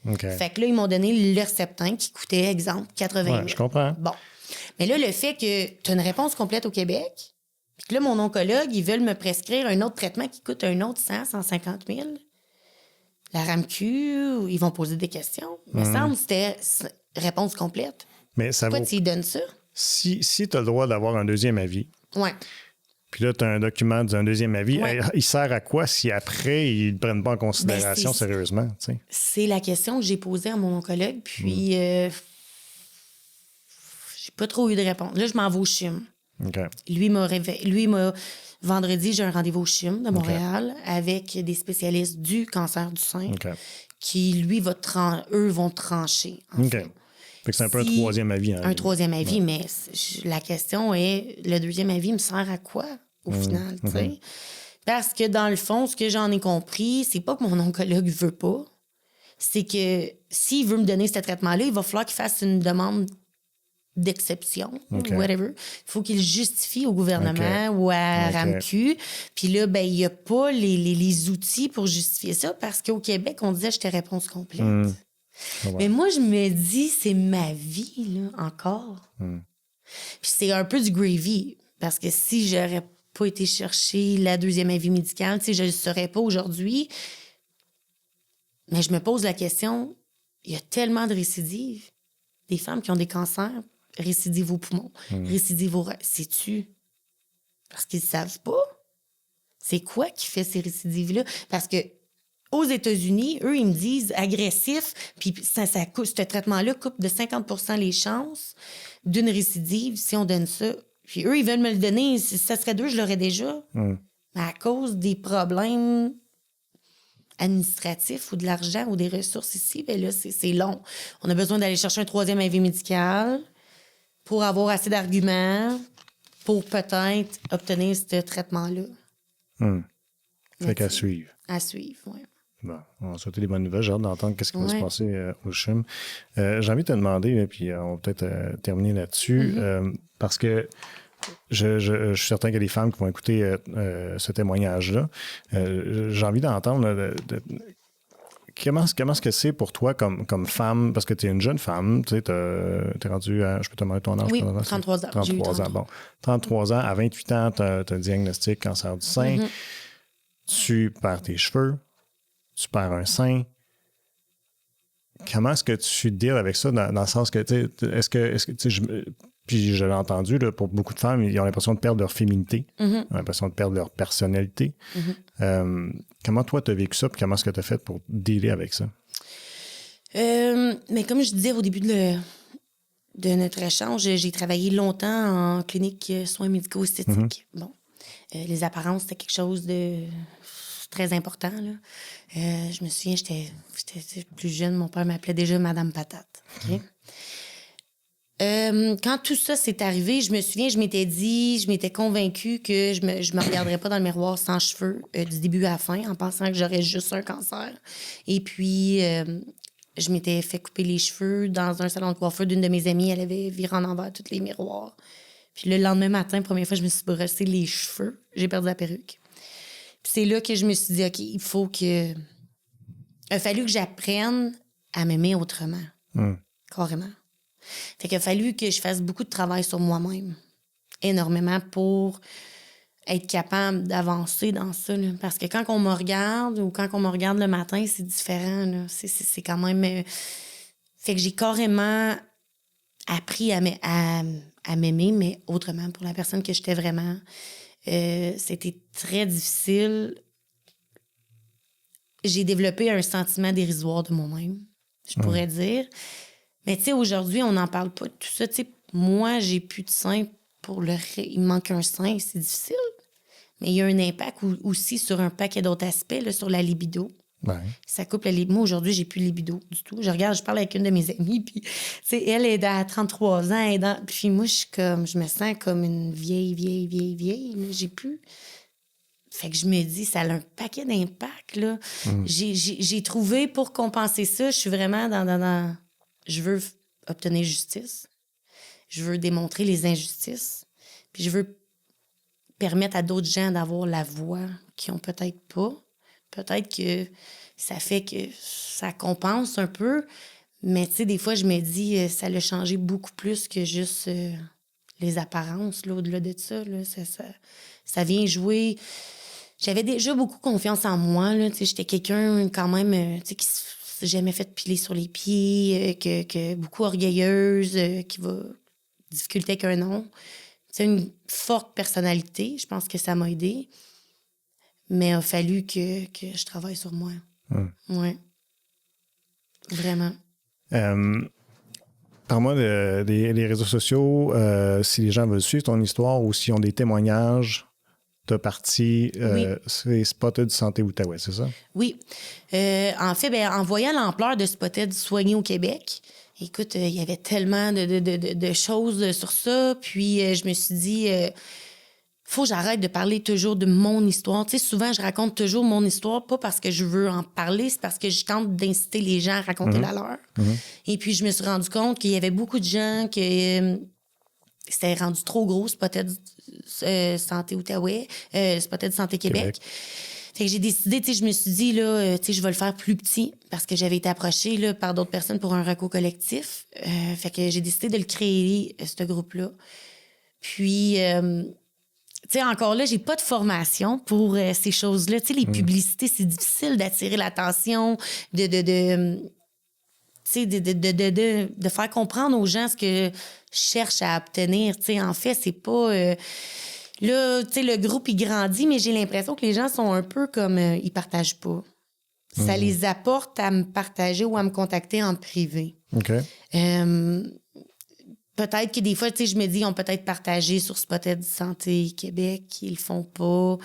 OK. Fait que là, ils m'ont donné le Herceptin qui coûtait, exemple, 80 000. Ouais, je comprends. Bon. Mais là, le fait que tu as une réponse complète au Québec, puis que là, mon oncologue, ils veulent me prescrire un autre traitement qui coûte un autre 150 000. La RAMQ, ils vont poser des questions. Il me semble que c'était réponse complète. Mais ça Pourquoi vaut... tu y donnes ça? Si tu as le droit d'avoir un deuxième avis, Ouais. puis là, tu as un document d'un deuxième avis, Ouais. il sert à quoi si après, ils ne prennent pas en considération Ben, c'est- sérieusement? Tu sais? C'est la question que j'ai posée à mon oncologue, puis j'ai pas trop eu de réponse. Là, je m'en vais au CHUM. OK. Lui m'a vendredi, j'ai un rendez-vous au CHUM de Montréal avec des spécialistes du cancer du sein OK. qui, lui, eux vont trancher. En OK. fait. Fait que c'est un peu un Si- troisième avis. Un troisième avis, mais la question est, le deuxième avis me sert à quoi, au final, tu sais? Parce que, dans le fond, ce que j'en ai compris, c'est pas que mon oncologue veut pas, c'est que s'il veut me donner ce traitement-là, il va falloir qu'il fasse une demande d'exception, OK. whatever. Il faut qu'il justifie au gouvernement ou à OK. RAMQ. Puis là, ben, il n'y a pas les outils pour justifier ça parce qu'au Québec, on disait j'étais réponse complète. Ouais. Mais moi, je me dis, c'est ma vie, là, encore. Puis c'est un peu du gravy parce que si j'aurais pas été chercher la deuxième avis médicale, tu sais, je le saurais pas aujourd'hui. Mais je me pose la question, il y a tellement de récidives. Des femmes qui ont des cancers, récidives aux poumons, récidives aux reins. Sais-tu? Parce qu'ils ne savent pas. C'est quoi qui fait ces récidives-là? Parce que aux États-Unis, eux, ils me disent agressif, puis ce traitement-là coupe de 50 les chances d'une récidive si on donne ça. Puis eux, ils veulent me le donner. Si ça serait deux, je l'aurais déjà. Mais à cause des problèmes administratifs ou de l'argent ou des ressources ici, ben là, c'est long. On a besoin d'aller chercher un troisième avis médical pour avoir assez d'arguments pour peut-être obtenir ce traitement-là. Fait qu'à suivre. À suivre, oui. Bon, on va souhaiter des bonnes nouvelles. J'ai hâte d'entendre qu'est-ce qui va se Ouais. passer au CHUM. J'ai envie de te demander, puis on va peut-être terminer là-dessus, parce que je suis certain qu'il y a des femmes qui vont écouter ce témoignage-là. J'ai envie d'entendre comment est-ce que c'est pour toi comme femme, parce que tu es une jeune femme, tu sais, t'es rendu à, je peux te demander ton âge? Oui, pendant 33 ans. J'ai eu 33 ans, bon. 33 ans, à 28 ans, tu as un diagnostic cancer du sein, tu perds tes cheveux, tu perds un sein. Comment est-ce que tu deals avec ça dans le sens que, tu sais, est-ce que tu sais, puis je l'ai entendu, là, pour beaucoup de femmes, ils ont l'impression de perdre leur féminité, ils ont l'impression de perdre leur personnalité. Comment toi, tu as vécu ça, puis comment est-ce que tu as fait pour dealer avec ça? Mais comme je disais au début de notre échange, j'ai travaillé longtemps en clinique soins médicaux esthétiques. Bon, les apparences, c'était quelque chose de très important, là. Je me souviens, j'étais plus jeune, mon père m'appelait déjà Madame Patate. OK? Quand tout ça s'est arrivé, je me souviens, je m'étais convaincue que je me regarderais pas dans le miroir sans cheveux du début à la fin, en pensant que j'aurais juste un cancer. Et puis, je m'étais fait couper les cheveux dans un salon de coiffeur d'une de mes amies. Elle avait viré en envers tous les miroirs. Puis le lendemain matin, première fois, je me suis brossé les cheveux. J'ai perdu la perruque. Puis c'est là que je me suis dit, OK, il a fallu que j'apprenne à m'aimer autrement. Carrément. Fait qu'il a fallu que je fasse beaucoup de travail sur moi-même. Énormément pour être capable d'avancer dans ça. Là. Parce que quand on me regarde ou quand on me regarde le matin, c'est différent. Là. C'est quand même... Fait que j'ai carrément appris à m'aimer, mais autrement, pour la personne que j'étais vraiment. C'était très difficile. J'ai développé un sentiment dérisoire de moi-même, je pourrais dire. Mais tu sais, aujourd'hui, on n'en parle pas de tout ça. Tu sais, moi, j'ai plus de sein il me manque un sein, c'est difficile. Mais il y a un impact aussi sur un paquet d'autres aspects, là, sur la libido. Ouais. Ça coupe la libido. Moi, aujourd'hui, j'ai plus de libido du tout. Je parle avec une de mes amies, puis elle est à 33 ans. Puis moi, je me sens comme une vieille. Là, j'ai plus... Fait que je me dis, ça a un paquet d'impacts, là. J'ai trouvé, pour compenser ça, je suis vraiment dans... Je veux obtenir justice. Je veux démontrer les injustices. Puis je veux permettre à d'autres gens d'avoir la voix qu'ils ont peut-être pas. Peut-être que ça fait que ça compense un peu. Mais tu sais, des fois, je me dis, ça l'a changé beaucoup plus que juste les apparences, là, au-delà de ça, là. Ça vient jouer... J'avais déjà beaucoup confiance en moi, là. Tu sais, j'étais quelqu'un quand même, tu sais, qui s'est jamais fait piler sur les pieds, que beaucoup orgueilleuse, qui va... difficulté avec un nom. C'est une forte personnalité. Je pense que ça m'a aidée. Mais il a fallu que je travaille sur moi. Ouais. Vraiment. Parle-moi des réseaux sociaux, si les gens veulent suivre ton histoire ou s'ils ont des témoignages. T'as parti, c'est Spotted Santé Outaouais, c'est ça? Oui. En fait, en voyant l'ampleur de Spotted soigné au Québec, écoute, il y avait tellement de choses sur ça. Puis je me suis dit, faut que j'arrête de parler toujours de mon histoire. Tu sais, souvent, je raconte toujours mon histoire, pas parce que je veux en parler, c'est parce que je tente d'inciter les gens à raconter la leur. Et puis, je me suis rendu compte qu'il y avait beaucoup de gens que c'était rendu trop gros, Spotted Santé Outaouais, Spotted Santé Québec. Fait que j'ai décidé, tu sais, je me suis dit, là, tu sais, je vais le faire plus petit parce que j'avais été approchée là, par d'autres personnes pour un recours collectif. Fait que j'ai décidé de le créer, ce groupe-là. Puis, tu sais, encore là, j'ai pas de formation pour ces choses-là. Tu sais, les publicités, c'est difficile d'attirer l'attention, de faire comprendre aux gens ce que je cherche à obtenir. Tu sais, en fait, c'est pas... là, tu sais, le groupe, il grandit, mais j'ai l'impression que les gens sont un peu comme... ils partagent pas. Ça les apporte à me partager ou à me contacter en privé. OK. Peut-être que des fois, tu sais, je me dis, ils ont peut-être partagé sur Spotted Santé Québec, ils le font pas,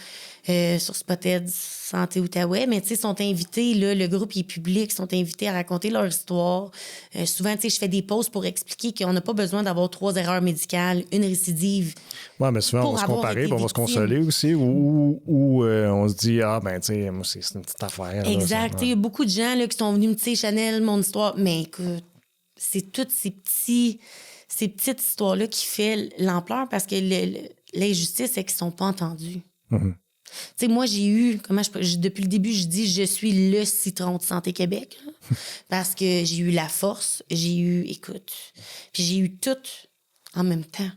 sur Spotted Santé Outaouais, mais tu sais, sont invités, là, le groupe il est public, ils sont invités à raconter leur histoire. Souvent, tu sais, je fais des pauses pour expliquer qu'on n'a pas besoin d'avoir 3 erreurs médicales, une récidive. Oui, mais souvent, on va se comparer, on va se consoler aussi, ou on se dit, ah, ben, tu sais, moi, c'est une petite affaire. Exact. Il y a beaucoup de gens là, qui sont venus me dire, Chanel, mon histoire. Mais écoute, c'est toutes ces petites histoires-là qui fait l'ampleur parce que l'injustice, c'est qu'ils ne sont pas entendus. Tu sais, moi, j'ai eu, depuis le début, je dis, je suis le citron de Santé Québec. Là, parce que j'ai eu la force, écoute, puis j'ai eu tout en même temps.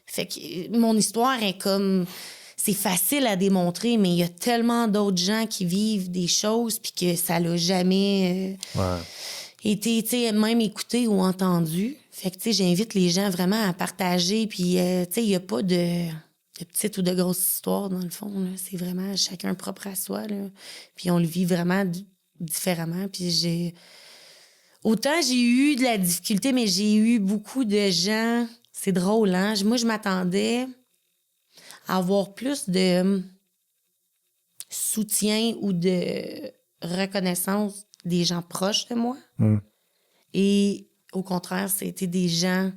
Fait que mon histoire est comme... C'est facile à démontrer, mais il y a tellement d'autres gens qui vivent des choses puis que ça l'a jamais été, tu sais, même écouté ou entendu. Fait que, tu sais, j'invite les gens vraiment à partager. Puis, tu sais, il n'y a pas de petites ou de grosses histoires, dans le fond. Là. C'est vraiment chacun propre à soi. Là. Puis, on le vit vraiment différemment. Puis, autant j'ai eu de la difficulté, mais j'ai eu beaucoup de gens... C'est drôle, hein? Moi, je m'attendais à avoir plus de soutien ou de reconnaissance des gens proches de moi. Et au contraire, c'était des gens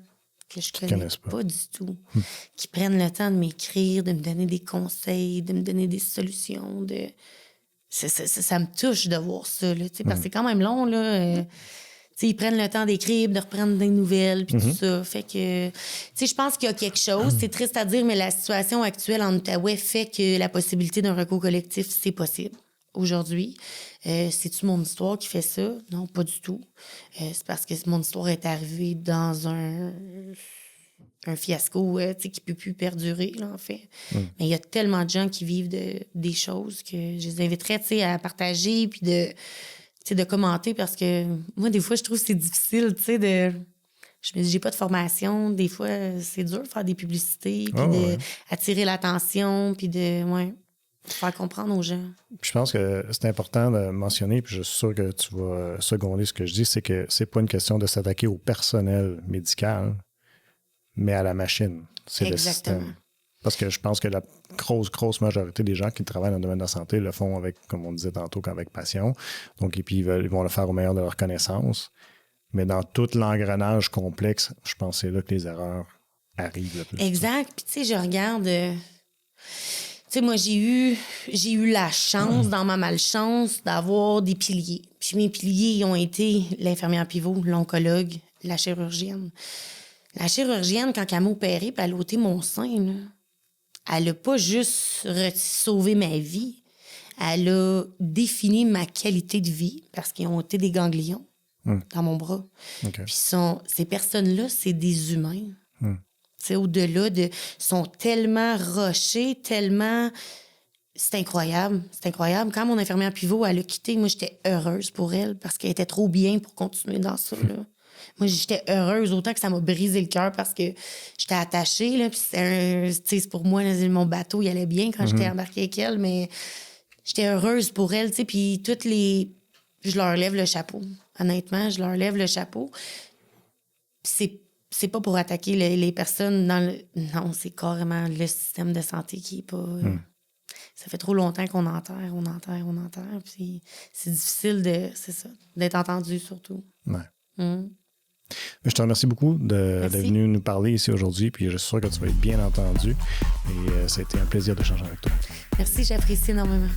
que je connais pas du tout, qui prennent le temps de m'écrire, de me donner des conseils, de me donner des solutions. Ça me touche de voir ça, là, parce que c'est quand même long, là. Ils prennent le temps d'écrire, de reprendre des nouvelles, puis tout ça. Fait que, je pense qu'il y a quelque chose. C'est triste à dire, mais la situation actuelle en Outaouais fait que la possibilité d'un recours collectif, c'est possible aujourd'hui. C'est-tu mon histoire qui fait ça? Non, pas du tout. C'est parce que mon histoire est arrivée dans un fiasco qui ne peut plus perdurer, là, en fait. Mais il y a tellement de gens qui vivent des choses que je les inviterais à partager puis de commenter parce que moi, des fois, je trouve que c'est difficile, Je me dis, j'ai pas de formation. Des fois, c'est dur de faire des publicités puis d'attirer l'attention puis de faire comprendre aux gens. Puis je pense que c'est important de mentionner, puis je suis sûr que tu vas seconder ce que je dis, c'est que c'est pas une question de s'attaquer au personnel médical, mais à la machine. C'est le système. Parce que je pense que la grosse majorité des gens qui travaillent dans le domaine de la santé le font avec, comme on disait tantôt, avec passion. Donc, et puis ils vont le faire au meilleur de leurs connaissances. Mais dans tout l'engrenage complexe, je pense que c'est là que les erreurs arrivent le plus. Exact. Puis tu sais, je regarde... moi, j'ai eu la chance, dans ma malchance, d'avoir des piliers. Puis mes piliers, ils ont été l'infirmière pivot, l'oncologue, la chirurgienne. La chirurgienne, quand elle m'a opérée puis elle a ôté mon sein, là, elle n'a pas juste sauvé ma vie, elle a défini ma qualité de vie parce qu'ils ont ôté des ganglions dans mon bras. Okay. Puis ces personnes-là, c'est des humains. Au-delà de... sont tellement rochés, tellement... C'est incroyable. C'est incroyable. Quand mon infirmière pivot, elle a quitté, moi, j'étais heureuse pour elle parce qu'elle était trop bien pour continuer dans ça, là. Moi, j'étais heureuse, autant que ça m'a brisé le cœur parce que j'étais attachée, là, puis c'est pour moi, là, mon bateau, il allait bien quand j'étais embarquée avec elle, mais j'étais heureuse pour elle, tu sais, puis je leur lève le chapeau. Honnêtement, je leur lève le chapeau. C'est pas pour attaquer les personnes dans le... Non, c'est carrément le système de santé qui est pas... Ça fait trop longtemps qu'on enterre. Puis c'est difficile d'être entendu, surtout. Ouais. Je te remercie beaucoup d'être venu nous parler ici aujourd'hui, puis je suis sûr que tu vas être bien entendu. Et ça a été un plaisir d'échanger avec toi. Merci, j'apprécie énormément.